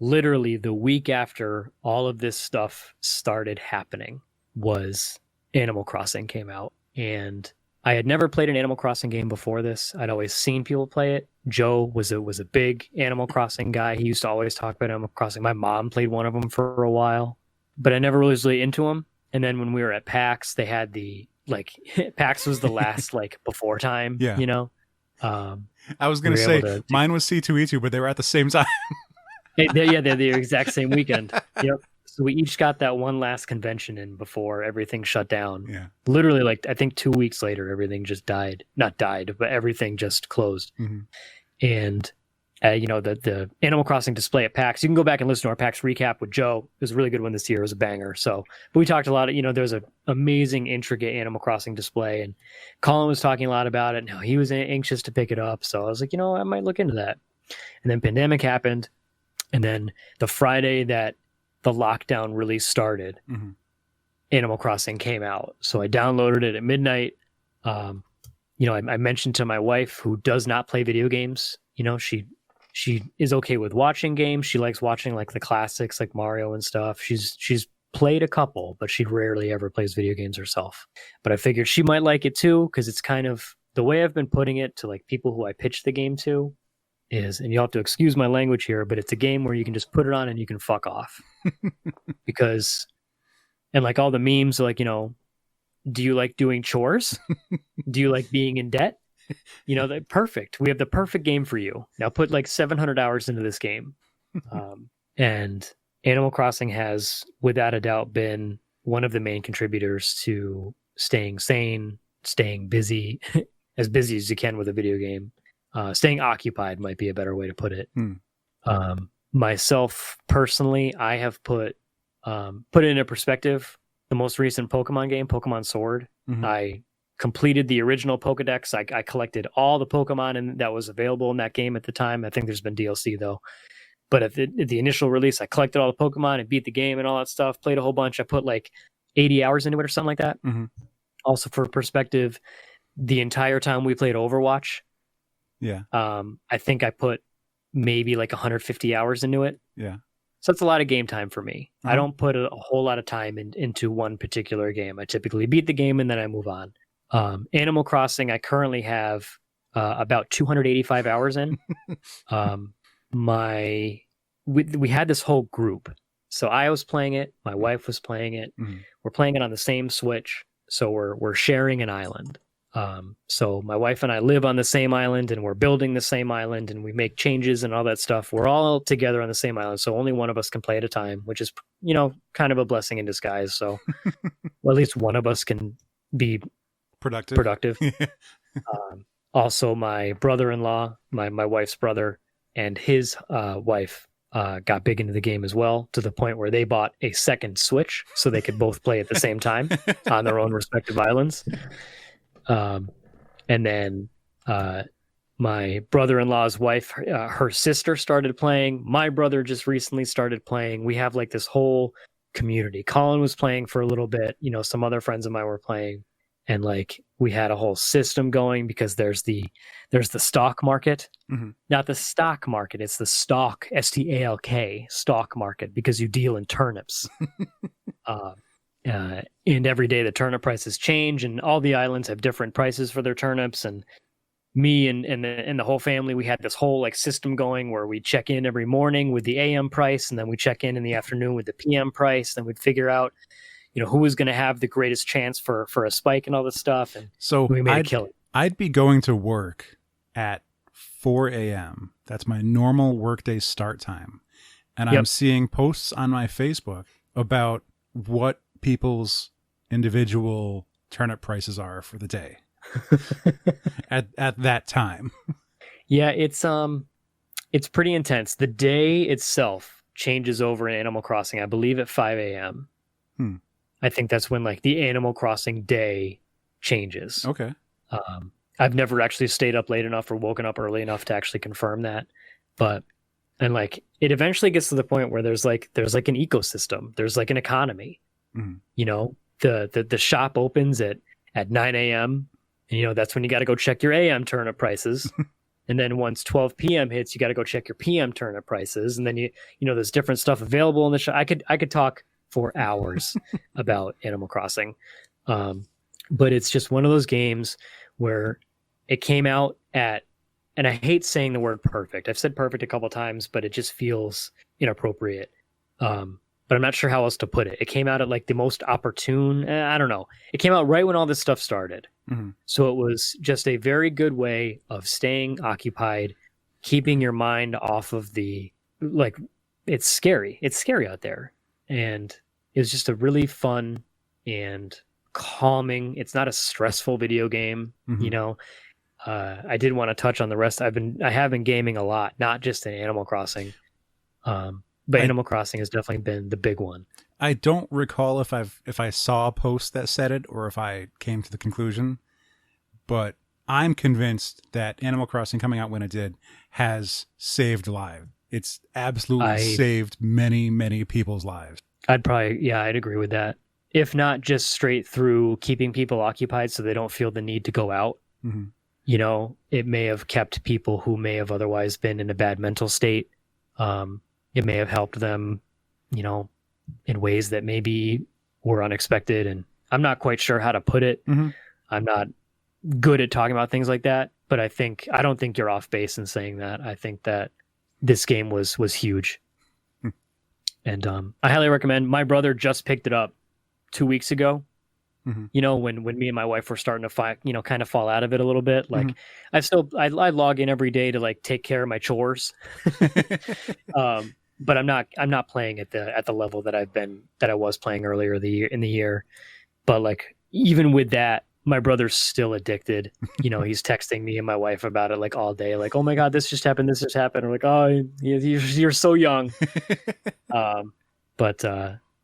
literally the week after all of this stuff started happening, was Animal Crossing came out. And I had never played an Animal Crossing game before this. I'd always seen people play it. Joe was a big Animal Crossing guy. He used to always talk about Animal Crossing. My mom played one of them for a while, but I never was really into them. And then when we were at PAX, they had PAX was the last before time. Yeah. I was going to say mine was C2E2, but they were at the same time. They're the exact same weekend. Yep. So we each got that one last convention in before everything shut down. Yeah. Literally, I think 2 weeks later, everything just died. Not died, but everything just closed. Mm-hmm. And, the Animal Crossing display at PAX, you can go back and listen to our PAX recap with Joe. It was a really good one this year. It was a banger. So, but we talked a lot of, there's an amazing, intricate Animal Crossing display. And Colin was talking a lot about it. Now he was anxious to pick it up. So I was like, I might look into that. And then pandemic happened. And then the Friday that the lockdown release started, mm-hmm. Animal Crossing came out. So I downloaded it at midnight. I mentioned to my wife, who does not play video games, she is okay with watching games. She likes watching the classics like Mario and stuff. She's played a couple, but she rarely ever plays video games herself. But I figured she might like it too, because it's kind of the way I've been putting it to people who I pitch the game to is, and you'll have to excuse my language here, but it's a game where you can just put it on and you can fuck off. Because And like all the memes are like, do you like doing chores? Do you like being in debt? Perfect. We have the perfect game for you. Now put like 700 hours into this game. And Animal Crossing has, without a doubt, been one of the main contributors to staying sane, staying busy, as busy as you can with a video game. Staying occupied might be a better way to put it. Myself personally, I have put it into perspective. The most recent Pokemon game, Pokemon Sword, I completed the original Pokedex. I collected all the Pokemon that was available in that game at the time. I think there's been DLC though. But at the initial release, I collected all the Pokemon and beat the game and all that stuff, played a whole bunch. I put like 80 hours into it or something like that. Also for perspective, the entire time we played Overwatch, I think I put maybe like 150 hours into it. Yeah. So that's a lot of game time for me. I don't put a whole lot of time into one particular game. I typically beat the game and then I move on. Animal Crossing, I currently have about 285 hours in. We had this whole group. So I was playing it. My wife was playing it. We're playing it on the same Switch. So we're sharing an island. So my wife and I live on the same island and we're building the same island and we make changes and all that stuff. We're all together on the same island. So only one of us can play at a time, which is, kind of a blessing in disguise. So well, at least one of us can be productive. Also my brother-in-law, my wife's brother, and his wife got big into the game as well, to the point where they bought a second Switch so they could both play at the same time on their own respective islands. And then my brother-in-law's wife, her sister started playing. My brother just recently started playing. We have like this whole community. Colin was playing for a little bit. Some other friends of mine were playing. And like we had a whole system going because there's the stock market, not the stock market. It's the stock, STALK, stock market, because you deal in turnips. And every day the turnip prices change, and all the islands have different prices for their turnips. And me and the whole family, we had this whole like system going where we check in every morning with the AM price, and then we check in the afternoon with the PM price. Then we'd figure out who was going to have the greatest chance for a spike and all this stuff. And so we made a killing. I'd be going to work at 4 a.m. That's my normal workday start time. And I'm seeing posts on my Facebook about what people's individual turnip prices are for the day at that time. Yeah, it's pretty intense. The day itself changes over in Animal Crossing, I believe at 5 a.m. I think that's when like the Animal Crossing day changes. Okay. I've never actually stayed up late enough or woken up early enough to actually confirm that. And like it eventually gets to the point where there's like an ecosystem. There's like an economy. The shop opens at 9 a.m. And that's when you got to go check your AM turnip prices. And then once 12 p.m. hits, you got to go check your PM turnip prices. And then there's different stuff available in the shop. I could talk for hours about Animal Crossing. But it's just one of those games where it came out at, and I hate saying the word perfect. I've said perfect a couple times, but it just feels inappropriate. But I'm not sure how else to put it. It came out at like the most opportune, I don't know. It came out right when all this stuff started. So it was just a very good way of staying occupied, keeping your mind off of it's scary. It's scary out there. And it was just a really fun and calming. It's not a stressful video game, I did want to touch on the rest. I have been gaming a lot, not just in Animal Crossing. But Animal Crossing has definitely been the big one. I don't recall if I saw a post that said it or if I came to the conclusion, but I'm convinced that Animal Crossing coming out when it did has saved lives. It's absolutely saved many, many people's lives. I'd agree with that. If not just straight through keeping people occupied so they don't feel the need to go out. It may have kept people who may have otherwise been in a bad mental state. It may have helped them, in ways that maybe were unexpected. And I'm not quite sure how to put it. I'm not good at talking about things like that, but I don't think you're off base in saying that. I think that this game was huge. And I highly recommend. My brother just picked it up 2 weeks ago. Mm-hmm. You know, when me and my wife were starting to kind of fall out of it a little bit. Like Mm-hmm. I log in every day to like take care of my chores. But I'm not playing at the level that I was playing earlier in the year. But like even with that, my brother's still addicted. You know, he's texting me and my wife about it like all day. Like, oh my god, this just happened. This just happened. I'm like, oh, you're so young. But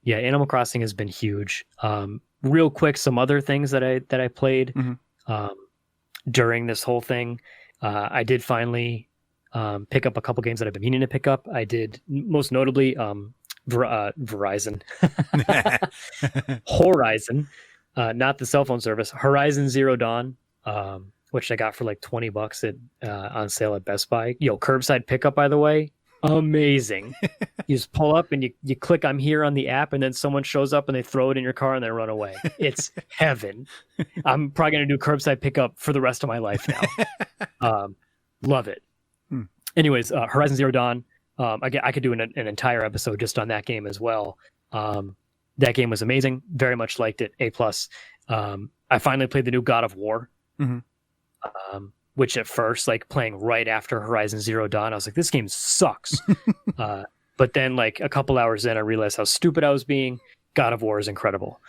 yeah, Animal Crossing has been huge. Real quick, some other things that I played um, during this whole thing. I did finally pick up a couple games that I've been meaning to pick up. I did most notably Verizon, Horizon, not the cell phone service, Horizon Zero Dawn, which I got for like $20 on sale at Best Buy. Yo, curbside pickup, by the way, amazing. You just pull up and you click I'm here on the app, and then someone shows up and they throw it in your car and they run away. It's heaven. I'm probably going to do curbside pickup for the rest of my life now. Love it. Anyways, Horizon Zero Dawn. I could do an entire episode just on that game as well. That game was amazing. Very much liked it. A+. I finally played the new God of War. Which at first, like playing right after Horizon Zero Dawn, I was like, this game sucks. But then like a couple hours in, I realized how stupid I was being. God of War is incredible.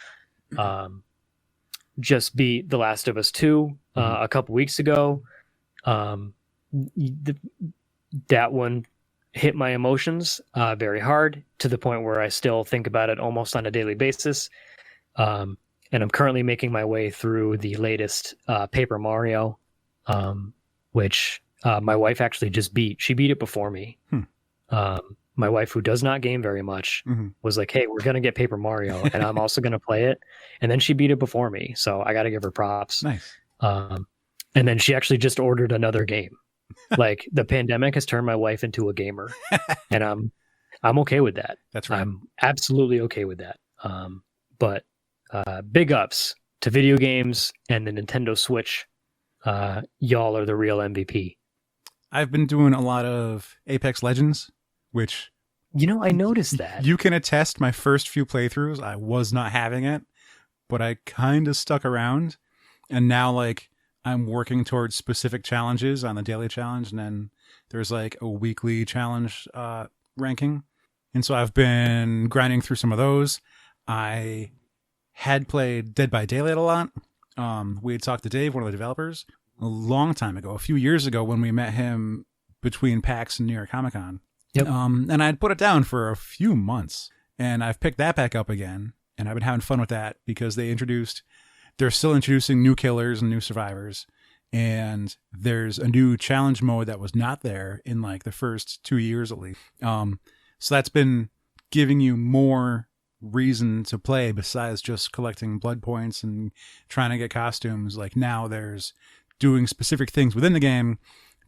Just beat The Last of Us 2 a couple weeks ago. That one hit my emotions very hard, to the point where I still think about it almost on a daily basis. And I'm currently making my way through the latest Paper Mario, which my wife actually just beat. She beat it before me. My wife, who does not game very much, was like, hey, we're going to get Paper Mario, and I'm also going to play it. And then she beat it before me, so I got to give her props. Nice. And then she actually just ordered another game. Like, the pandemic has turned my wife into a gamer, and I'm okay with that. That's right. I'm absolutely okay with that. But big ups to video games and the Nintendo Switch. Y'all are the real MVP. I've been doing a lot of Apex Legends, which... You know, I noticed that. You can attest my first few playthroughs, I was not having it, but I kind of stuck around. And now, like, I'm working towards specific challenges on the daily challenge, and then there's like a weekly challenge ranking. And so I've been grinding through some of those. I had played Dead by Daylight a lot. We had talked to Dave, one of the developers, a long time ago, a few years ago, when we met him between PAX and New York Comic Con. Yep. And I'd put it down for a few months, and I've picked that back up again, and I've been having fun with that because they're still introducing new killers and new survivors, and there's a new challenge mode that was not there in like the first 2 years at least. So that's been giving you more reason to play besides just collecting blood points and trying to get costumes. Like, now there's doing specific things within the game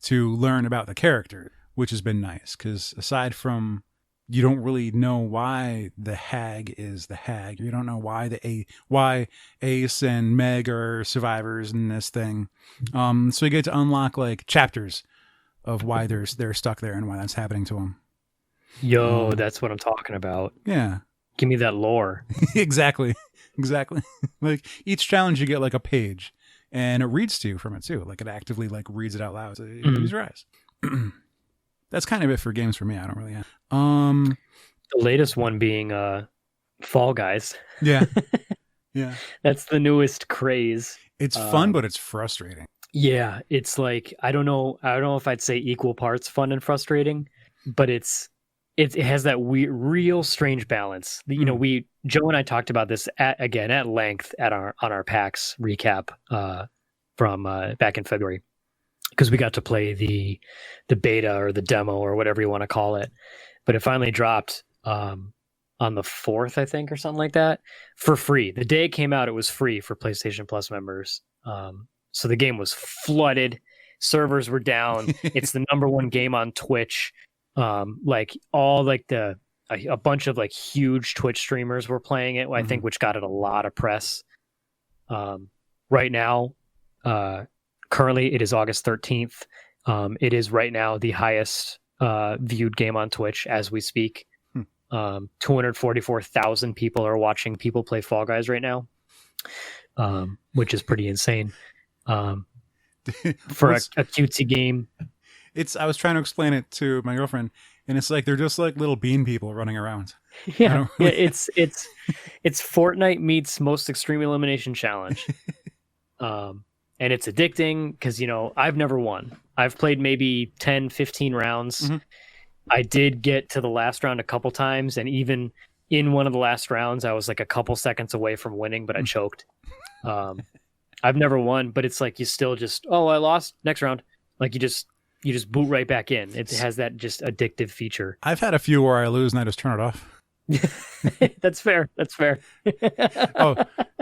to learn about the character, which has been nice, because aside from, you don't really know why the hag is the hag. You don't know why Ace and Meg are survivors in this thing. So you get to unlock like chapters of why they're stuck there and why that's happening to them. Yo, that's what I'm talking about. Yeah. Give me that lore. Exactly. Like, each challenge you get like a page, and it reads to you from it too. Like, it actively like reads it out loud. So use your eyes. That's kind of it for games for me. I don't really have. The latest one being Fall Guys. Yeah. Yeah. That's the newest craze. It's fun, but it's frustrating. Yeah, it's like, I don't know if I'd say equal parts fun and frustrating, but it has that real strange balance. You know, Joe and I talked about this at length on our PAX recap from back in February, because we got to play the beta or the demo or whatever you want to call it. But it finally dropped on the 4th, I think, or something like that, for free. The day it came out, it was free for PlayStation Plus members. So the game was flooded. Servers were down. It's the #1 game on Twitch. Like, all like a bunch of like huge Twitch streamers were playing it, I think, which got it a lot of press. Right now, currently, it is August 13th. It is right now the highest viewed game on Twitch as we speak. 244,000 people are watching people play Fall Guys right now, which is pretty insane. For a cutesy game. I was trying to explain it to my girlfriend, and it's like they're just like little bean people running around. Yeah, it's Fortnite meets Most Extreme Elimination Challenge. And it's addicting because, I've never won. I've played maybe 10, 15 rounds. Mm-hmm. I did get to the last round a couple times, and even in one of the last rounds, I was like a couple seconds away from winning, but I choked. I've never won, but it's like you still just, I lost, next round. Like you just boot right back in. It has that just addictive feature. I've had a few where I lose and I just turn it off. That's fair. Oh,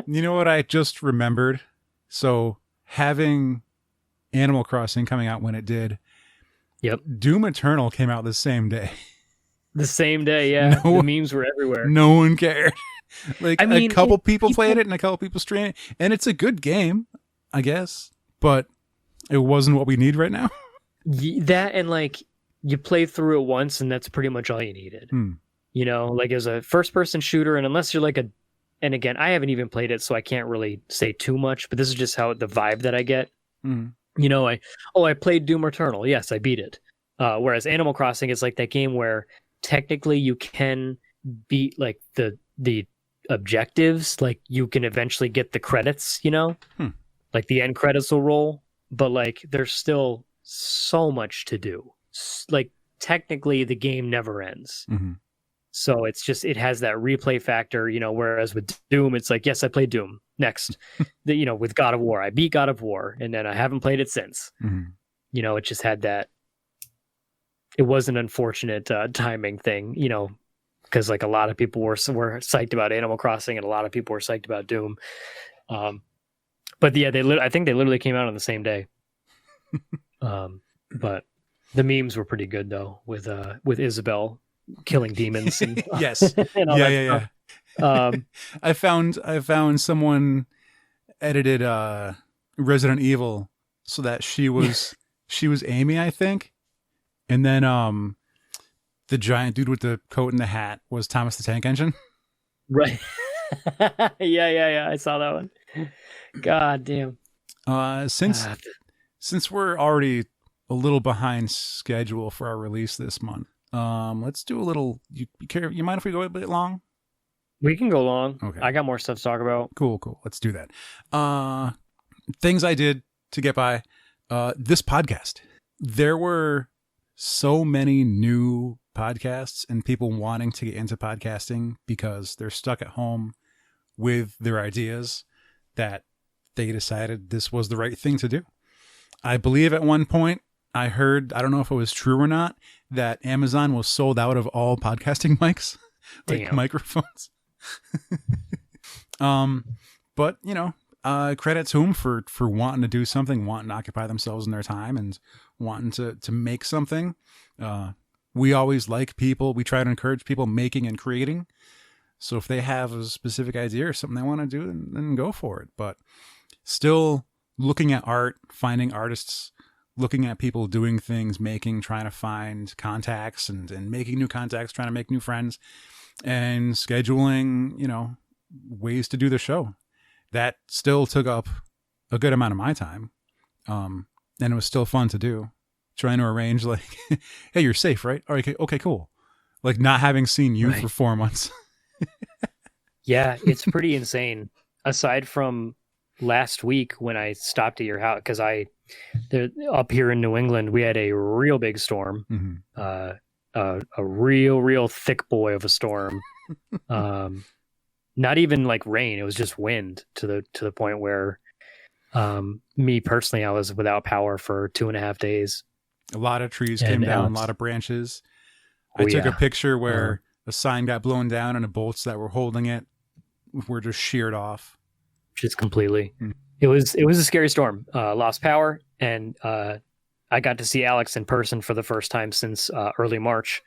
you know what I just remembered? So having Animal Crossing coming out when it did, yep. Doom Eternal came out the same day. The same day, yeah. The memes were everywhere. No one cared. Like, a couple people played it and a couple people streamed it, and it's a good game, I guess, but it wasn't what we need right now. That, and like you play through it once, and that's pretty much all you needed. Like as a first-person shooter, and unless you're like and again, I haven't even played it, so I can't really say too much, but this is just how the vibe that I get. I played Doom Eternal. Yes, I beat it. Whereas Animal Crossing is like that game where technically you can beat like the objectives, like you can eventually get the credits, like the end credits will roll, but like there's still so much to do. Like technically the game never ends. Mm-hmm. So it's just, it has that replay factor, whereas with Doom, it's like, yes, I played Doom. Next, with God of War, I beat God of War, and then I haven't played it since. Mm-hmm. It just had that, it was an unfortunate timing thing, because like a lot of people were psyched about Animal Crossing, and a lot of people were psyched about Doom. But yeah, I think they literally came out on the same day. But the memes were pretty good though, with Isabel killing demons. And, yes. And all that stuff. I found someone edited Resident Evil so that she was Amy, I think, and then the giant dude with the coat and the hat was Thomas the Tank Engine. Right. Yeah. I saw that one. God damn. Since we're already a little behind schedule for our release this month, let's do a little. You mind if we go a bit long? We can go long. Okay. I got more stuff to talk about. Cool. Let's do that. Things I did to get by this podcast. There were so many new podcasts and people wanting to get into podcasting because they're stuck at home with their ideas that they decided this was the right thing to do. I believe at one point I heard, I don't know if it was true or not, that Amazon was sold out of all podcasting mics, like microphones. But credit to them for wanting to do something, wanting to occupy themselves in their time, and wanting to make something. We always like people. We try to encourage people making and creating. So if they have a specific idea or something they want to do, then go for it. But still looking at art, finding artists, looking at people doing things, making, trying to find contacts and making new contacts, trying to make new friends, and scheduling, ways to do the show. That still took up a good amount of my time. And it was still fun to do. Trying to arrange like, hey, you're safe, right? All right, okay, cool. Like not having seen you for 4 months. Yeah, it's pretty insane. Aside from last week when I stopped at your house, because up here in New England, we had a real big storm, a real thick boy of a storm. Not even like rain; it was just wind to the point where, me personally, I was without power for 2.5 days. A lot of trees came down, a lot of branches. I took a picture where a sign got blown down and the bolts that were holding it were just sheared off. Just completely. It was a scary storm. Lost power, and I got to see Alex in person for the first time since early March,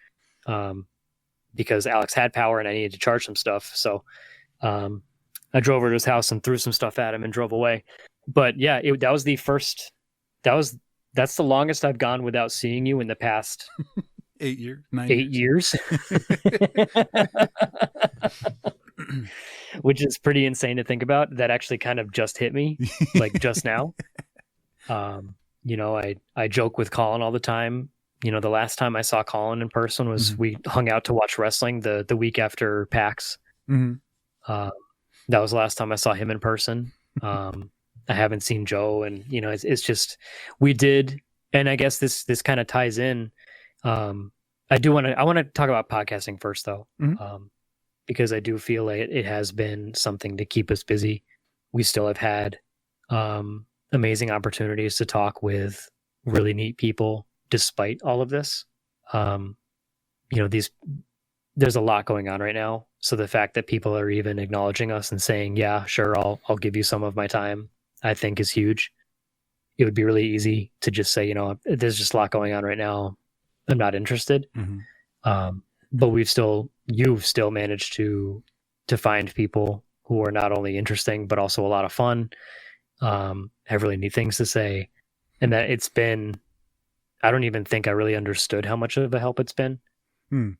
because Alex had power and I needed to charge some stuff. So I drove over to his house and threw some stuff at him and drove away. But yeah, that was the longest I've gone without seeing you in the past 8 years, 9 8 years. years, which is pretty insane to think about. That actually kind of just hit me, like just now. I joke with Colin all the time. The last time I saw Colin in person was we hung out to watch wrestling the week after PAX. Mm-hmm. That was the last time I saw him in person. I haven't seen Joe, and it's just we did, and I guess this kind of ties in. I want to talk about podcasting first, though, because I do feel like it has been something to keep us busy. We still have had amazing opportunities to talk with really neat people despite all of this. There's a lot going on right now. So the fact that people are even acknowledging us and saying, yeah, sure, I'll give you some of my time, I think is huge. It would be really easy to just say, there's just a lot going on right now. I'm not interested. But you've still managed to find people who are not only interesting, but also a lot of fun, have really neat things to say. And that I don't even think I really understood how much of a help it's been. And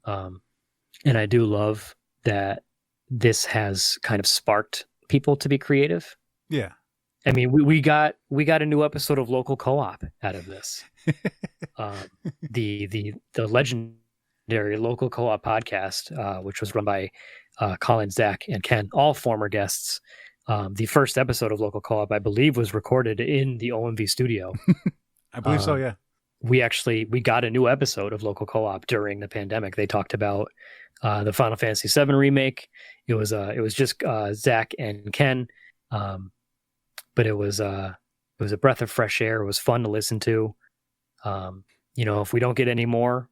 I do love that this has kind of sparked people to be creative. Yeah. I mean, we got a new episode of Local Co-op out of this. The legendary Local Co-op podcast, which was run by Colin, Zach, and Ken, all former guests. The first episode of Local Co-op, I believe, was recorded in the OMV studio. I believe so, yeah. We got a new episode of Local Co-op during the pandemic. They talked about the Final Fantasy VII remake. It was just Zach and Ken, but it was a breath of fresh air. It was fun to listen to. If we don't get any more,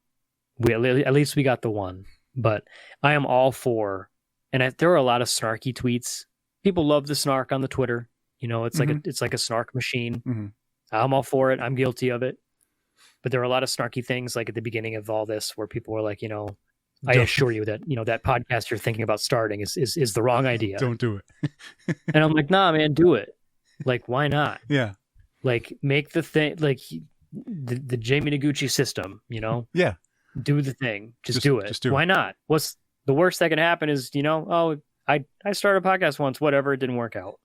at least we got the one. But I am all for, and there are a lot of snarky tweets. People love the snark on the Twitter. It's like a snark machine. I'm all for it. I'm guilty of it. But there are a lot of snarky things, like at the beginning of all this, where people were like, I assure you that, that podcast you're thinking about starting is the wrong idea. Don't do it. And I'm like, nah, man, do it. Like, why not? Yeah. Like, make the thing, like the Jamie Noguchi system, Yeah. Do the thing. Just do it. Just do it. Why not? What's the worst that can happen is, I started a podcast once, whatever, it didn't work out.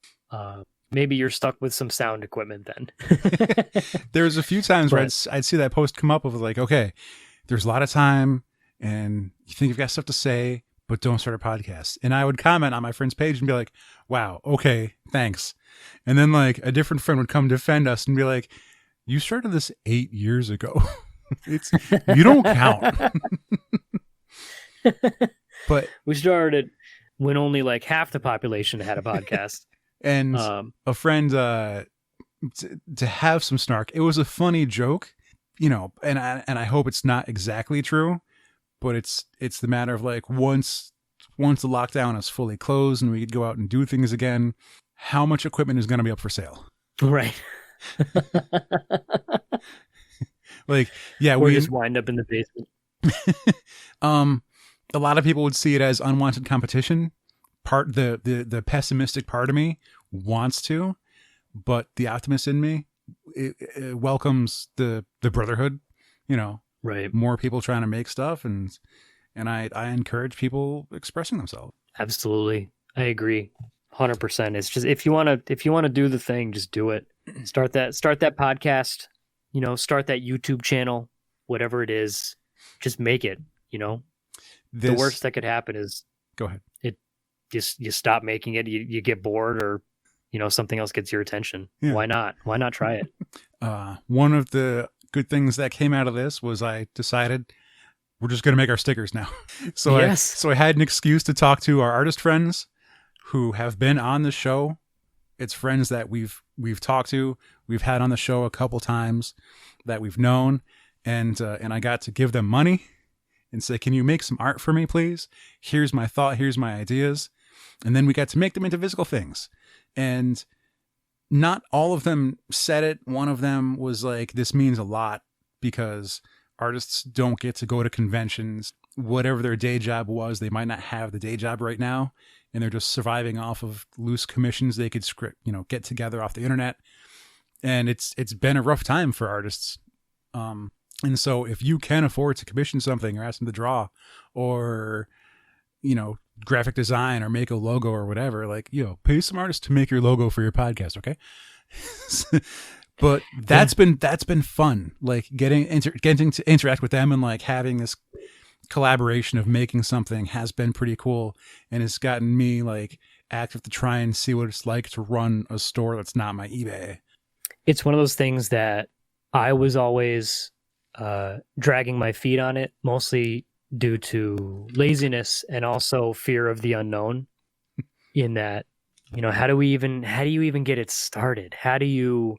Maybe you're stuck with some sound equipment then. There's a few times where I'd see that post come up of like, okay, there's a lot of time and you think you've got stuff to say, but don't start a podcast. And I would comment on my friend's page and be like, wow, okay, thanks. And then like a different friend would come defend us and be like, you started this 8 years ago. You don't count. But we started when only like half the population had a podcast. And a friend, to have some snark, it was a funny joke, and I hope it's not exactly true, but it's the matter of like, once the lockdown is fully closed and we could go out and do things again, how much equipment is going to be up for sale? Right. Like, yeah, we just wind up in the basement. A lot of people would see it as unwanted competition. The pessimistic part of me wants to, but the optimist in me it welcomes the brotherhood. Right. More people trying to make stuff, and I encourage people expressing themselves. Absolutely, I agree, 100%. It's just if you want to do the thing, just do it. Start that podcast. Start that YouTube channel, whatever it is. Just make it. The worst that could happen is go ahead. You stop making it, you get bored, or something else gets your attention. Yeah. Why not try it? One of the good things that came out of this was I decided we're just going to make our stickers now. So yes. I had an excuse to talk to our artist friends who have been on the show. It's friends that we've talked to, we've had on the show a couple times, that we've known, and I got to give them money and say, can you make some art for me, please? Here's my thought, here's my ideas. And then we got to make them into physical things. And not all of them said it. One of them was like, this means a lot because artists don't get to go to conventions. Whatever their day job was, they might not have the day job right now. And they're just surviving off of loose commissions they could get together off the internet. And it's been a rough time for artists. And so if you can afford to commission something or ask them to draw or, graphic design or make a logo or whatever, like, pay some artists to make your logo for your podcast. Okay. But that's been fun. Like getting to interact with them and like having this collaboration of making something has been pretty cool. And it's gotten me like active to try and see what it's like to run a store that's not my eBay. It's one of those things that I was always dragging my feet on it, mostly due to laziness and also fear of the unknown. In that, how do you even get it started? How do you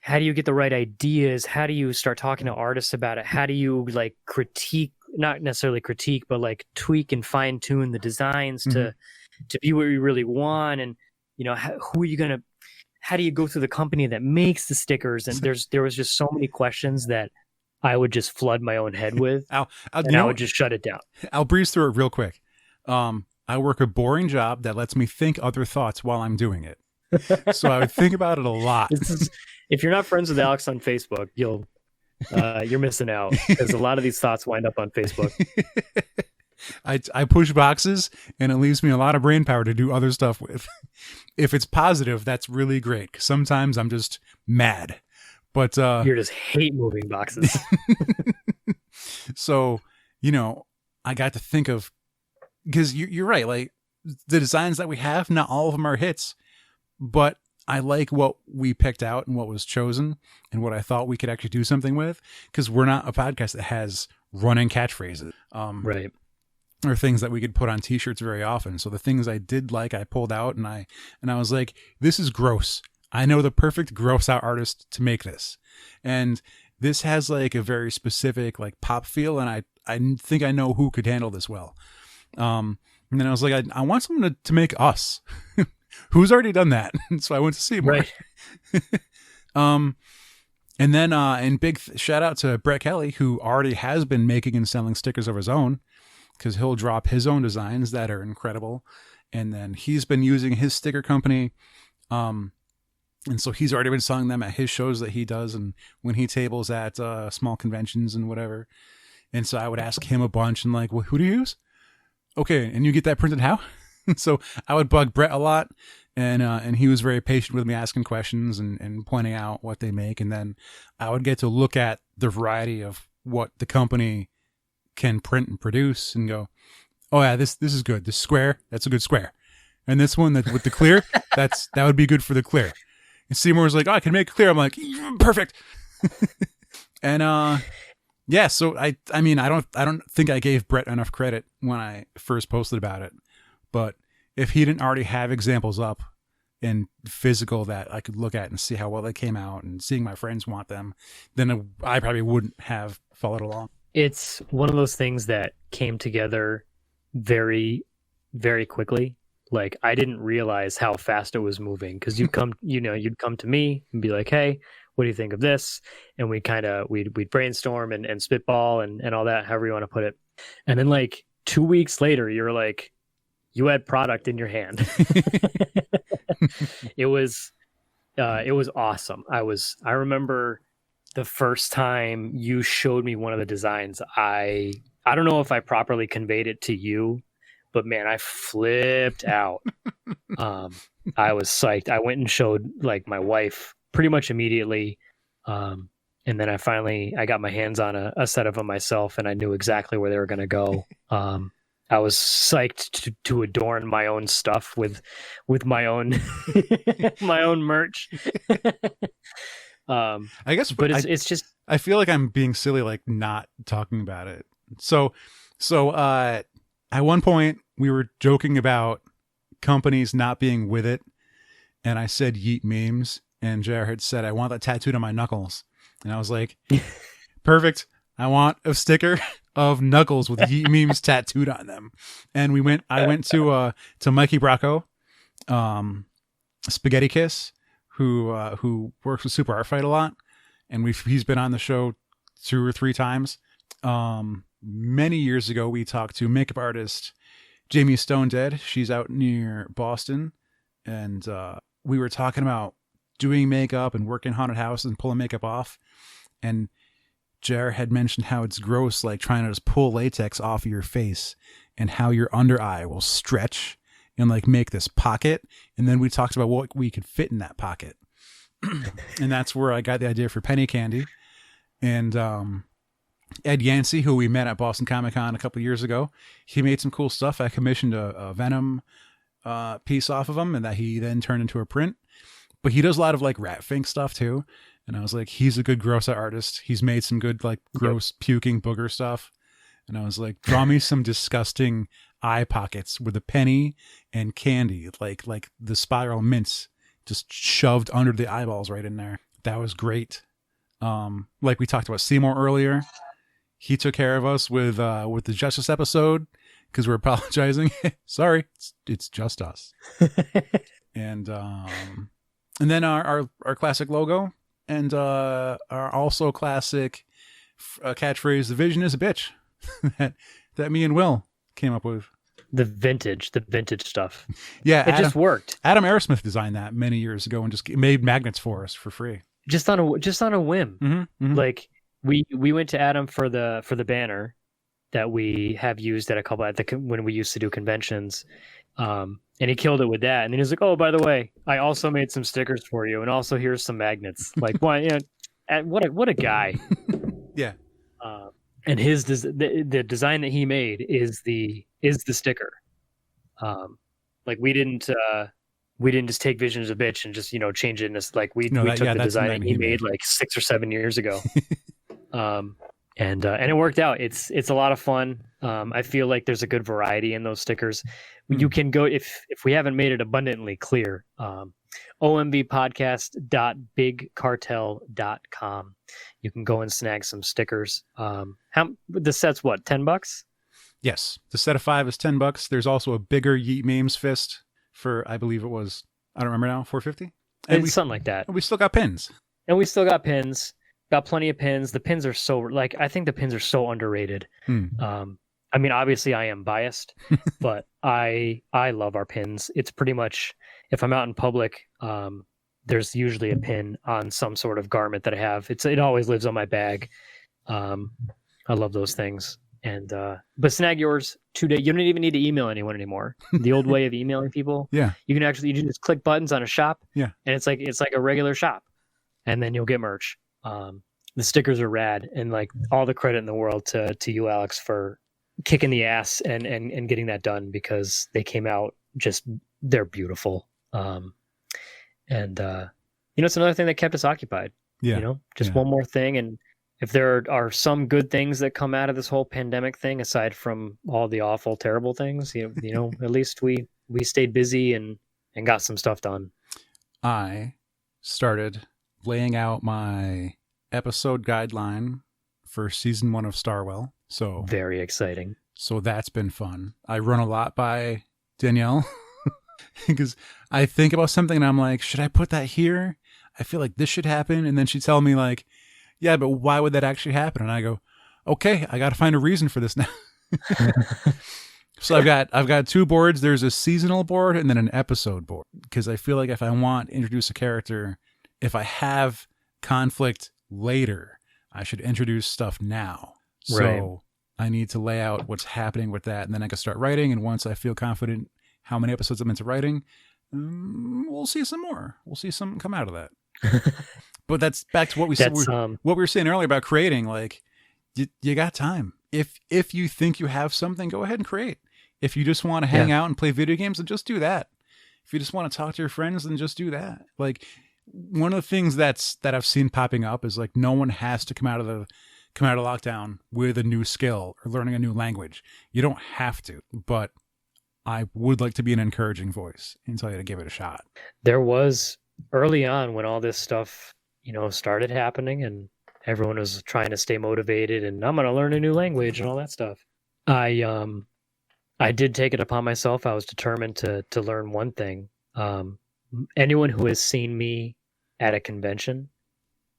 get the right ideas? How do you start talking to artists about it? How do you like critique, not necessarily critique, but like tweak and fine tune the designs to be what you really want? And who are you gonna? How do you go through the company that makes the stickers? And there was just so many questions that I would just flood my own head with, and I would just shut it down. I'll breeze through it real quick. I work a boring job that lets me think other thoughts while I'm doing it. So I would think about it a lot. If you're not friends with Alex on Facebook, you're missing out, because a lot of these thoughts wind up on Facebook. I push boxes, and it leaves me a lot of brain power to do other stuff with. If it's positive, that's really great. 'Cause sometimes I'm just mad. But you're just hate moving boxes. So, I got to think of, because you're right, like the designs that we have, not all of them are hits, but I like what we picked out and what was chosen and what I thought we could actually do something with, because we're not a podcast that has running catchphrases. Right. Or things that we could put on t-shirts very often. So the things I did like, I pulled out and I was like, this is gross. I know the perfect gross out artist to make this. And this has like a very specific like pop feel. And I think I know who could handle this well. And then I was like, I want someone to make us. Who's already done that? So I went to see more. Right. And then, and big shout out to Brett Kelly, who already has been making and selling stickers of his own, because he'll drop his own designs that are incredible. And then he's been using his sticker company. And so he's already been selling them at his shows that he does, and when he tables at small conventions and whatever. And so I would ask him a bunch and like, well, who do you use? Okay, and you get that printed how? So I would bug Brett a lot, and he was very patient with me, asking questions and pointing out what they make. And then I would get to look at the variety of what the company can print and produce and go, oh yeah, this is good. This square, that's a good square. And this one that with the clear, that would be good for the clear. And Seymour was like, oh, I can make clear. I'm like, perfect. And yeah, so I mean, I don't think I gave Brett enough credit when I first posted about it. But if he didn't already have examples up in physical that I could look at and see how well they came out, and seeing my friends want them, then I probably wouldn't have followed along. It's one of those things that came together very, very quickly. Like, I didn't realize how fast it was moving, because you'd come to me and be like, hey, what do you think of this? And we'd brainstorm and spitball and all that, however you want to put it. And then like 2 weeks later, you're like, you had product in your hand. It was awesome. I remember the first time you showed me one of the designs. I don't know if I properly conveyed it to you, but man, I flipped out. I was psyched. I went and showed like my wife pretty much immediately. And then I got my hands on a set of them myself, and I knew exactly where they were going to go. I was psyched to adorn my own stuff with my own my own merch. I guess, but it's just, I feel like I'm being silly, like not talking about it. So at one point we were joking about companies not being with it, and I said yeet memes, and JR had said, I want that tattooed on my knuckles. And I was like, perfect. I want a sticker of knuckles with yeet memes tattooed on them. And I went to Mikey Bracco, Spaghetti Kiss, who works with Super Art Fight a lot. And he's been on the show 2 or 3 times. Many years ago, we talked to makeup artist Jamie Stone Dead. She's out near Boston. And we were talking about doing makeup and working haunted house and pulling makeup off. And Jer had mentioned how it's gross, like trying to just pull latex off of your face, and how your under eye will stretch and like make this pocket. And then we talked about what we could fit in that pocket. And that's where I got the idea for penny candy. And Ed Yancey, who we met at Boston Comic Con a couple of years ago, he made some cool stuff. I commissioned a Venom piece off of him, and that he then turned into a print. But he does a lot of like Rat Fink stuff too. And I was like, he's a good gross out artist. He's made some good like gross puking booger stuff. And I was like, draw me some disgusting eye pockets with a penny and candy, like the spiral mints just shoved under the eyeballs right in there. That was great. Like we talked about Seymour earlier, he took care of us with the Justice episode because we're apologizing. Sorry, it's just us. And then our classic logo and our also classic catchphrase, "The vision is a bitch," that me and Will came up with. The vintage stuff. Yeah, it just worked. Adam Aerosmith designed that many years ago and just made magnets for us for free. Just on a whim. Mm-hmm, mm-hmm. Like we went to Adam for the banner that we have used at a couple when we used to do conventions, and he killed it with that. And then he was like, "Oh, by the way, I also made some stickers for you, and also here's some magnets." Like, why? You know, what a guy. Yeah. And his the design that he made is the sticker. Like we didn't just take Vision as a bitch and just change it. And it's like we took the design that he made like 6 or 7 years ago. And it worked out. It's a lot of fun. I feel like there's a good variety in those stickers. You can go if we haven't made it abundantly clear. omvpodcast.bigcartel.com. You can go and snag some stickers. The set's what, $10? Yes, the set of 5 is $10. There's also a bigger Yeet Memes fist for, I believe it was, I don't remember now, $4.50. And something like that. And we still got pins. Got plenty of pins. The pins are I think the pins are so underrated. I mean, obviously I am biased, but I love our pins. It's pretty much, if I'm out in public, there's usually a pin on some sort of garment that I have. It always lives on my bag. I love those things. And but snag yours today. You don't even need to email anyone anymore. The old way of emailing people. Yeah. You can just click buttons on a shop. Yeah. And it's like a regular shop. And then you'll get merch. The stickers are rad, and like all the credit in the world to you, Alex, for kicking the ass and getting that done, because they came out they're beautiful. And it's another thing that kept us occupied. Yeah. One more thing. And if there are some good things that come out of this whole pandemic thing, aside from all the awful, terrible things, at least we stayed busy and got some stuff done. I started laying out my episode guideline for season 1 of Starwell. So very exciting. So that's been fun. I run a lot by Danielle because I think about something and I'm like, should I put that here? I feel like this should happen. And then she'd tell me like, yeah, but why would that actually happen? And I go, okay, I got to find a reason for this now. So I've got 2 boards. There's a seasonal board and then an episode board, because I feel like if I want to introduce a character, if I have conflict later, I should introduce stuff now. So right. I need to lay out what's happening with that, and then I can start writing. And once I feel confident how many episodes I'm into writing, we'll see some more. We'll see some come out of that. But that's back to what we were saying earlier about creating. Like, you got time. If you think you have something, go ahead and create. If you just want to hang out and play video games, then just do that. If you just want to talk to your friends, then just do that. Like, one of the things that I've seen popping up is like, no one has to come out of lockdown with a new skill or learning a new language. You don't have to, but I would like to be an encouraging voice and tell you to give it a shot. There was early on when all this stuff, started happening and everyone was trying to stay motivated and I'm going to learn a new language and all that stuff. I did take it upon myself. I was determined to learn one thing. Anyone who has seen me at a convention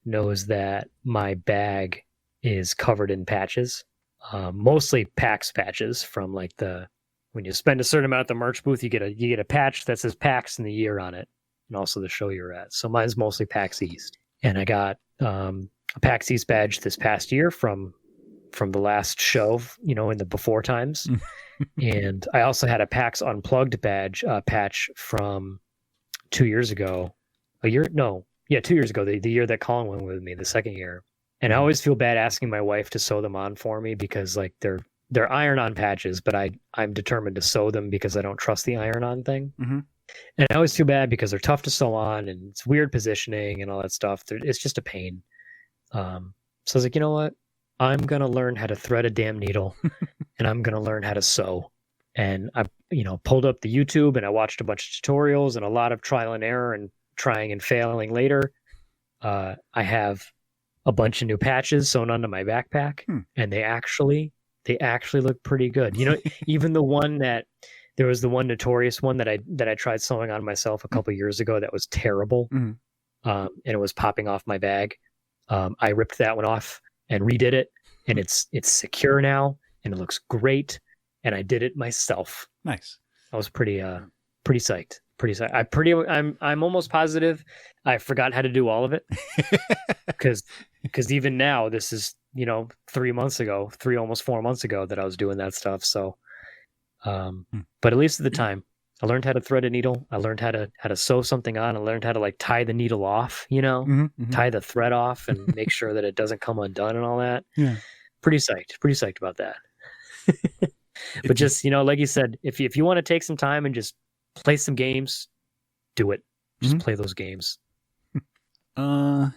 knows that my bag is covered in patches, mostly PAX patches from like when you spend a certain amount at the merch booth, you get a patch that says PAX and the year on it, and also the show you're at. So mine's mostly PAX East, and I got a PAX East badge this past year from the last show, in the before times. And I also had a PAX Unplugged badge patch from 2 years ago. 2 years ago, the year that Colin went with me, the second year. And I always feel bad asking my wife to sew them on for me because like they're iron-on patches, but I'm determined to sew them because I don't trust the iron-on thing. Mm-hmm. And I always feel bad because they're tough to sew on and it's weird positioning and all that stuff. It's just a pain. So I was like, you know what? I'm going to learn how to thread a damn needle and I'm going to learn how to sew. And I, pulled up the YouTube and I watched a bunch of tutorials and a lot of trial and error and trying and failing later. I have a bunch of new patches sewn onto my backpack and they actually look pretty good. Even there was the one notorious one that I tried sewing on myself a couple years ago that was terrible. And it was popping off my bag. I ripped that one off and redid it, and it's secure now, and it looks great. And I did it myself. Nice. I was pretty psyched. Pretty psyched. I'm almost positive I forgot how to do all of it because even now this is 3 months ago, almost 4 months ago that I was doing that stuff. So, but at least at the time, I learned how to thread a needle. I learned how to sew something on. I learned how to like tie the needle off, tie the thread off and make sure that it doesn't come undone and all that. Yeah. Pretty psyched about that. But just, like you said, if you want to take some time and just play some games, do it. Just play those games. I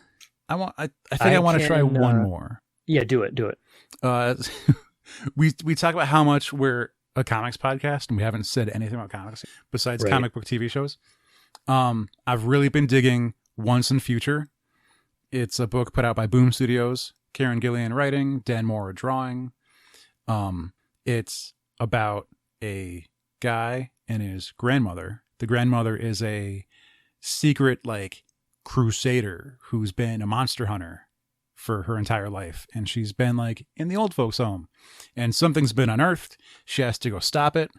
think I want to try one more. Yeah, do it. We talk about how much we're a comics podcast and we haven't said anything about comics besides comic book TV shows. I've really been digging Once and Future. It's a book put out by Boom Studios, Karen Gillian writing, Dan Mora drawing. It's about a guy and his grandmother. The grandmother is a secret like crusader who's been a monster hunter for her entire life, and she's been like in the old folks home and something's been unearthed. She has to go stop it.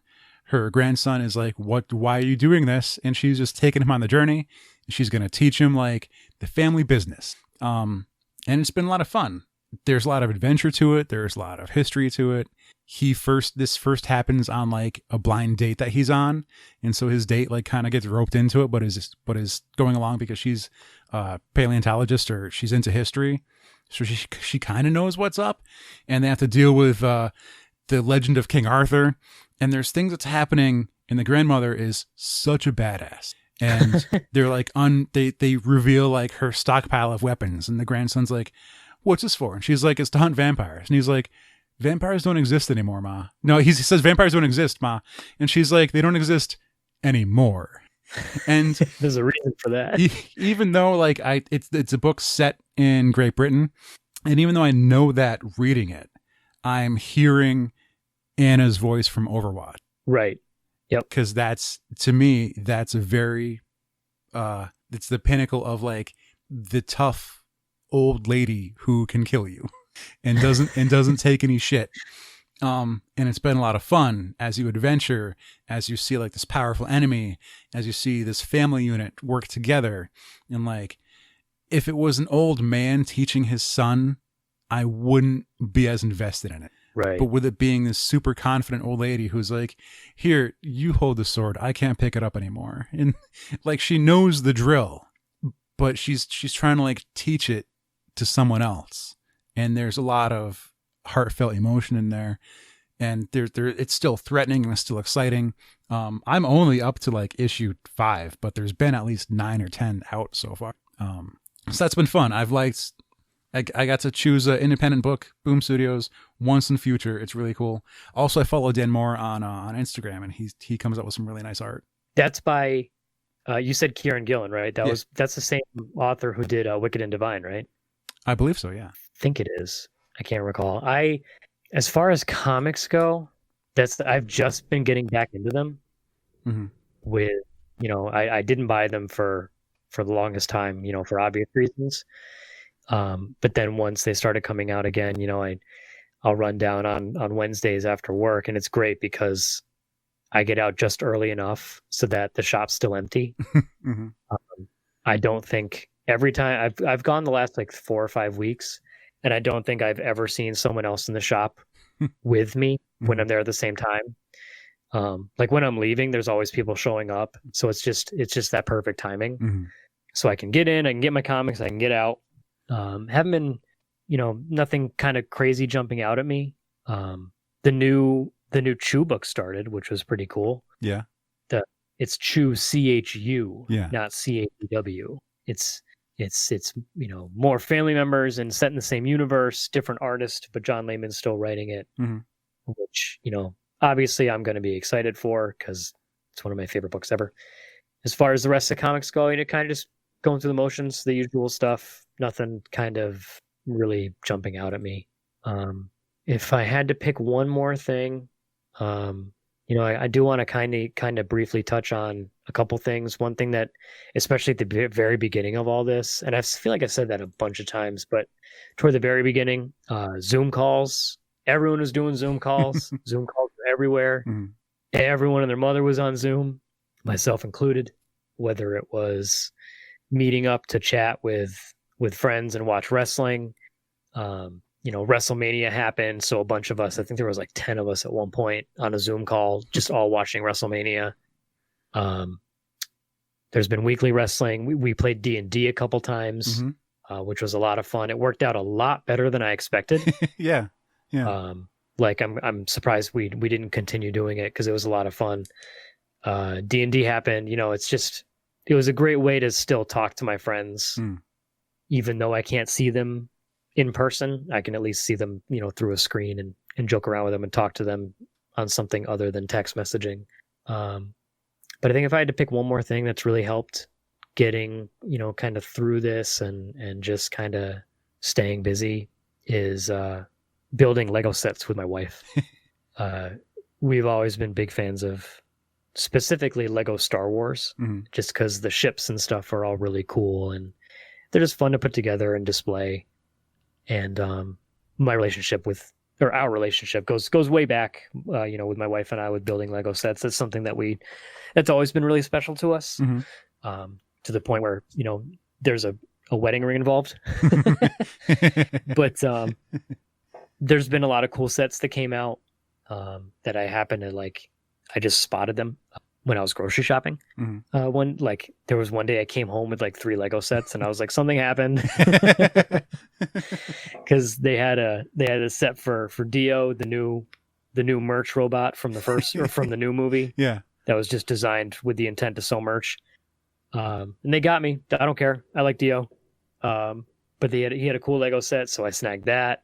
Her grandson is like, why are you doing this? And she's just taking him on the journey. She's going to teach him like the family business. And it's been a lot of fun. There's a lot of adventure to it. There's a lot of history to it. This first happens on like a blind date that he's on. And so his date like kind of gets roped into it, but is going along because she's a paleontologist or she's into history. So she kind of knows what's up, and they have to deal with the legend of King Arthur. And there's things that's happening, and the grandmother is such a badass. And they're like they reveal like her stockpile of weapons, and the grandson's like, "What's this for?" And she's like, "It's to hunt vampires." And he's like, "Vampires don't exist anymore, Ma." No, he says vampires don't exist, Ma. And she's like, "They don't exist anymore." And there's a reason for that. Even though like it's a book set in Great Britain, and even though I know that reading it, I'm hearing Anna's voice from Overwatch. Right. Yep. Because to me, that's a very it's the pinnacle of like the tough old lady who can kill you and doesn't take any shit. And it's been a lot of fun as you adventure, as you see like this powerful enemy, as you see this family unit work together. And like, if it was an old man teaching his son, I wouldn't be as invested in it. Right. But with it being this super confident old lady who's like, "Here, you hold the sword. I can't pick it up anymore." And like, she knows the drill, but she's trying to like teach it to someone else. And there's a lot of heartfelt emotion in there, and it's still threatening and it's still exciting. I'm only up to like issue 5, but there's been at least 9 or 10 out so far. So that's been fun. I got to choose an independent book, Boom Studios, Once and Future. It's really cool. Also, I follow Dan Moore on Instagram, and he comes up with some really nice art. That's by you said Kieran Gillen, right? That's the same author who did Wicked and Divine, right? I believe so, yeah. I think it is. I can't recall. As far as comics go, I've just been getting back into them. Mm-hmm. With, I didn't buy them for the longest time, for obvious reasons. But then once they started coming out again, I'll run down on Wednesdays after work, and it's great because I get out just early enough so that the shop's still empty. Mm-hmm. I don't think every time I've gone the last like 4 or 5 weeks, and I don't think I've ever seen someone else in the shop with me when I'm there at the same time. Like when I'm leaving, there's always people showing up. So it's just that perfect timing. Mm-hmm. So I can get in, I can get my comics, I can get out. Haven't been, nothing kind of crazy jumping out at me. The new Chew book started, which was pretty cool. Yeah. It's Chew, CHU, Yeah. not CHW. It's more family members and set in the same universe, different artist, but John Layman's still writing it, which, obviously I'm going to be excited for because it's one of my favorite books ever. As far as the rest of the comics go, it kind of just going through the motions, the usual stuff, nothing kind of really jumping out at me. If I had to pick one more thing, I do want to kind of briefly touch on a couple things. One thing that, especially at the very beginning of all this, and I feel like I said that a bunch of times, but toward the very beginning, Zoom calls. Everyone was doing Zoom calls. Zoom calls were everywhere. Everyone and their mother was on Zoom, myself included, whether it was meeting up to chat with friends and watch wrestling. WrestleMania happened, so a bunch of us, I think there was like 10 of us at one point on a Zoom call, just all watching WrestleMania. There's been weekly wrestling. We played D&D a couple times, which was a lot of fun. It worked out a lot better than I expected. Yeah. I'm surprised we didn't continue doing it because it was a lot of fun. D&D happened. It was a great way to still talk to my friends, even though I can't see them in person. I can at least see them, through a screen and joke around with them and talk to them on something other than text messaging. But I think if I had to pick one more thing that's really helped getting, kind of through this and just kind of staying busy is building Lego sets with my wife. We've always been big fans of specifically Lego Star Wars, just because the ships and stuff are all really cool and they're just fun to put together and display. And our relationship goes way back, with my wife and I with building Lego sets. That's something that's always been really special to us, to the point where, there's a wedding ring involved. But there's been a lot of cool sets that came out that I happened to I just spotted them when I was grocery shopping. There was one day I came home with 3 Lego sets and I was like, something happened. Cause they had a set for Dio, the new merch robot from the first or from the new movie. Yeah. That was just designed with the intent to sell merch. And they got me. I don't care. I like Dio. But he had a cool Lego set. So I snagged that.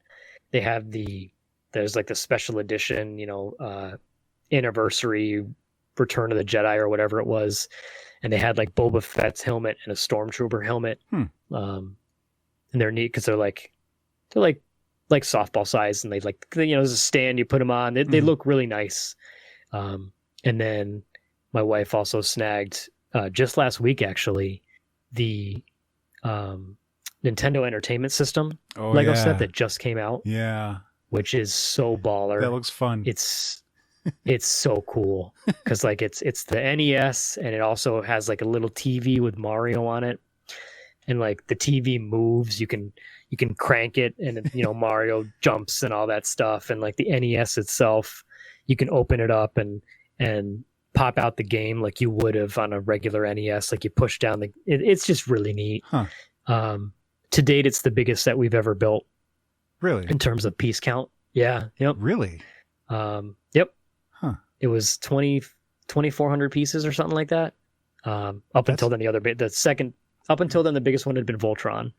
They have there's the special edition, anniversary Return of the Jedi or whatever it was, and they had Boba Fett's helmet and a Stormtrooper helmet. And they're neat because they're like softball size, and there's a stand you put them on. They look really nice. And then my wife also snagged just last week actually the Nintendo Entertainment System Lego set that just came out. Yeah, which is so baller. That looks fun. It's so cool because it's the NES, and it also has a little TV with Mario on it, and the TV moves. You can crank it, and Mario jumps and all that stuff. And the NES itself, you can open it up and pop out the game like you would have on a regular NES. You push down it's just really neat. To date, it's the biggest set we've ever built. Really? In terms of piece count. Yeah. Yep. Really? Yep. Huh. It was 2,400 pieces or something like that. Until then, up until then, the biggest one had been Voltron.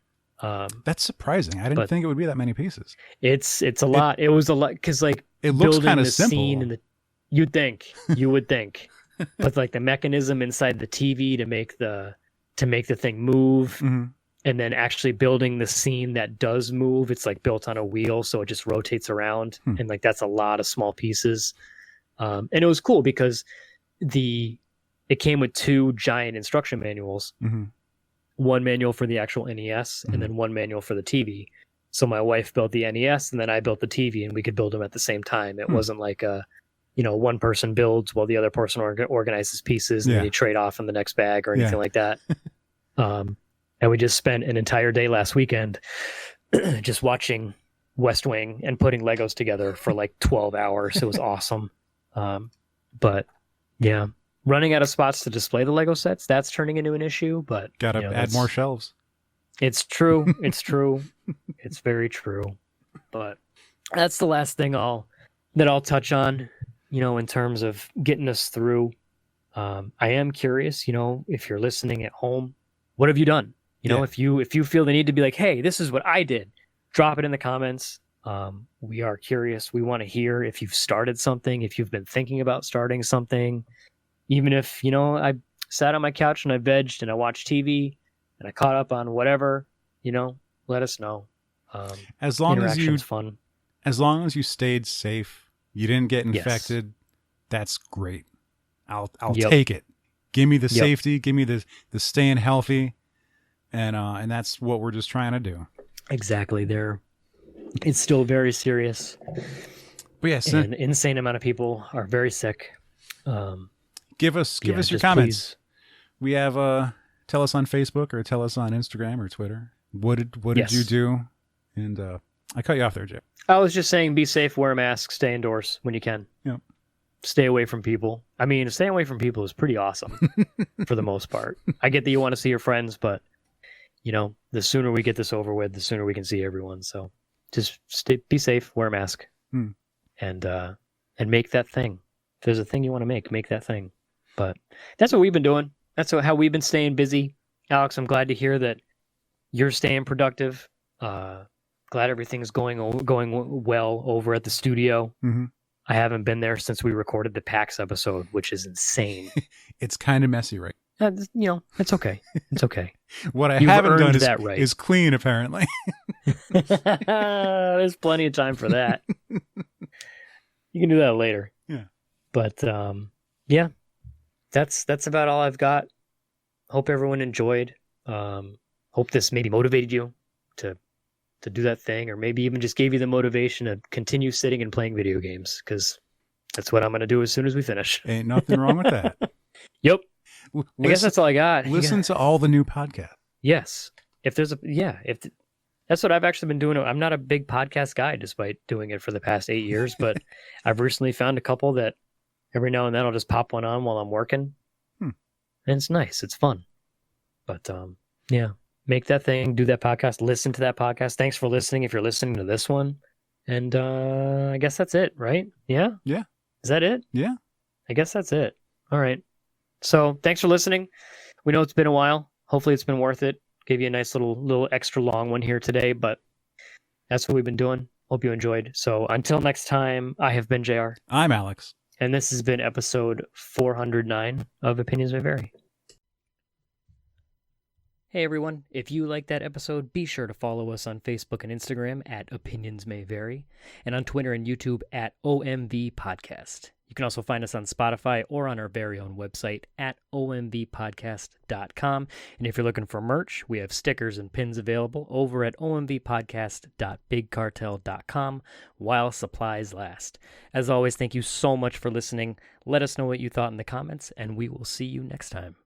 That's surprising. I didn't think it would be that many pieces. It's a lot. It was a lot because it looks kind of simple. Scene you would think, but the mechanism inside the TV to make the thing move, and then actually building the scene that does move. It's built on a wheel, so it just rotates around, and that's a lot of small pieces. And it was cool because it came with 2 giant instruction manuals. One manual for the actual NES, and then one manual for the TV. So my wife built the NES, and then I built the TV, and we could build them at the same time. It wasn't one person builds while the other person organizes pieces, and then you trade off in the next bag or anything like that. And we just spent an entire day last weekend just watching West Wing and putting Legos together for like 12 hours. It was awesome. But yeah, running out of spots to display the Lego sets, that's turning into an issue. But Gotta add more shelves. It's true. It's true. It's very true. But that's the last thing I'll touch on, in terms of getting us through. I am curious, if you're listening at home, what have you done? If you feel the need to be like, hey, this is what I did, drop it in the comments. We are curious. We want to hear if you've started something, if you've been thinking about starting something, even if, I sat on my couch and I vegged and I watched TV and I caught up on whatever, let us know. As long as you stayed safe, you didn't get infected. Yes. That's great. I'll take it. Give me the safety. Give me the staying healthy. And that's what we're just trying to do. Exactly. It's still very serious. But yes, an insane amount of people are very sick. Give us your comments. Please. We have tell us on Facebook or tell us on Instagram or Twitter. What did you do? And I cut you off there, Jay. I was just saying, be safe, wear a mask, stay indoors when you can. Yep. Stay away from people. I mean, staying away from people is pretty awesome for the most part. I get that you want to see your friends, but the sooner we get this over with, the sooner we can see everyone. So just be safe, wear a mask, and make that thing. If there's a thing you want to make that thing. But that's what we've been doing. That's how we've been staying busy. Alex, I'm glad to hear that you're staying productive. Glad everything's going well over at the studio. Mm-hmm. I haven't been there since we recorded the PAX episode, which is insane. It's kind of messy, right? It's okay. It's okay. What I haven't done is clean, apparently. There's plenty of time for that. You can do that later. Yeah. But yeah, that's about all I've got. Hope everyone enjoyed. Hope this maybe motivated you to do that thing, or maybe even just gave you the motivation to continue sitting and playing video games, because that's what I'm going to do as soon as we finish. Ain't nothing wrong with that. Yep. I guess that's all I got. Listen to all the new podcasts. Yes. That's what I've actually been doing. I'm not a big podcast guy, despite doing it for the past 8 years, but I've recently found a couple that every now and then I'll just pop one on while I'm working. And it's nice. It's fun. But yeah, make that thing, do that podcast, listen to that podcast. Thanks for listening if you're listening to this one. And I guess that's it, right? Yeah? Yeah. Is that it? Yeah. I guess that's it. All right. So thanks for listening. We know it's been a while. Hopefully it's been worth it. Gave you a nice little extra long one here today, but that's what we've been doing. Hope you enjoyed. So until next time, I have been JR. I'm Alex. And this has been episode 409 of Opinions May Vary. Hey everyone, if you liked that episode, be sure to follow us on Facebook and Instagram at Opinions May Vary, and on Twitter and YouTube at OMV Podcast. You can also find us on Spotify or on our very own website at omvpodcast.com. And if you're looking for merch, we have stickers and pins available over at omvpodcast.bigcartel.com while supplies last. As always, thank you so much for listening. Let us know what you thought in the comments, and we will see you next time.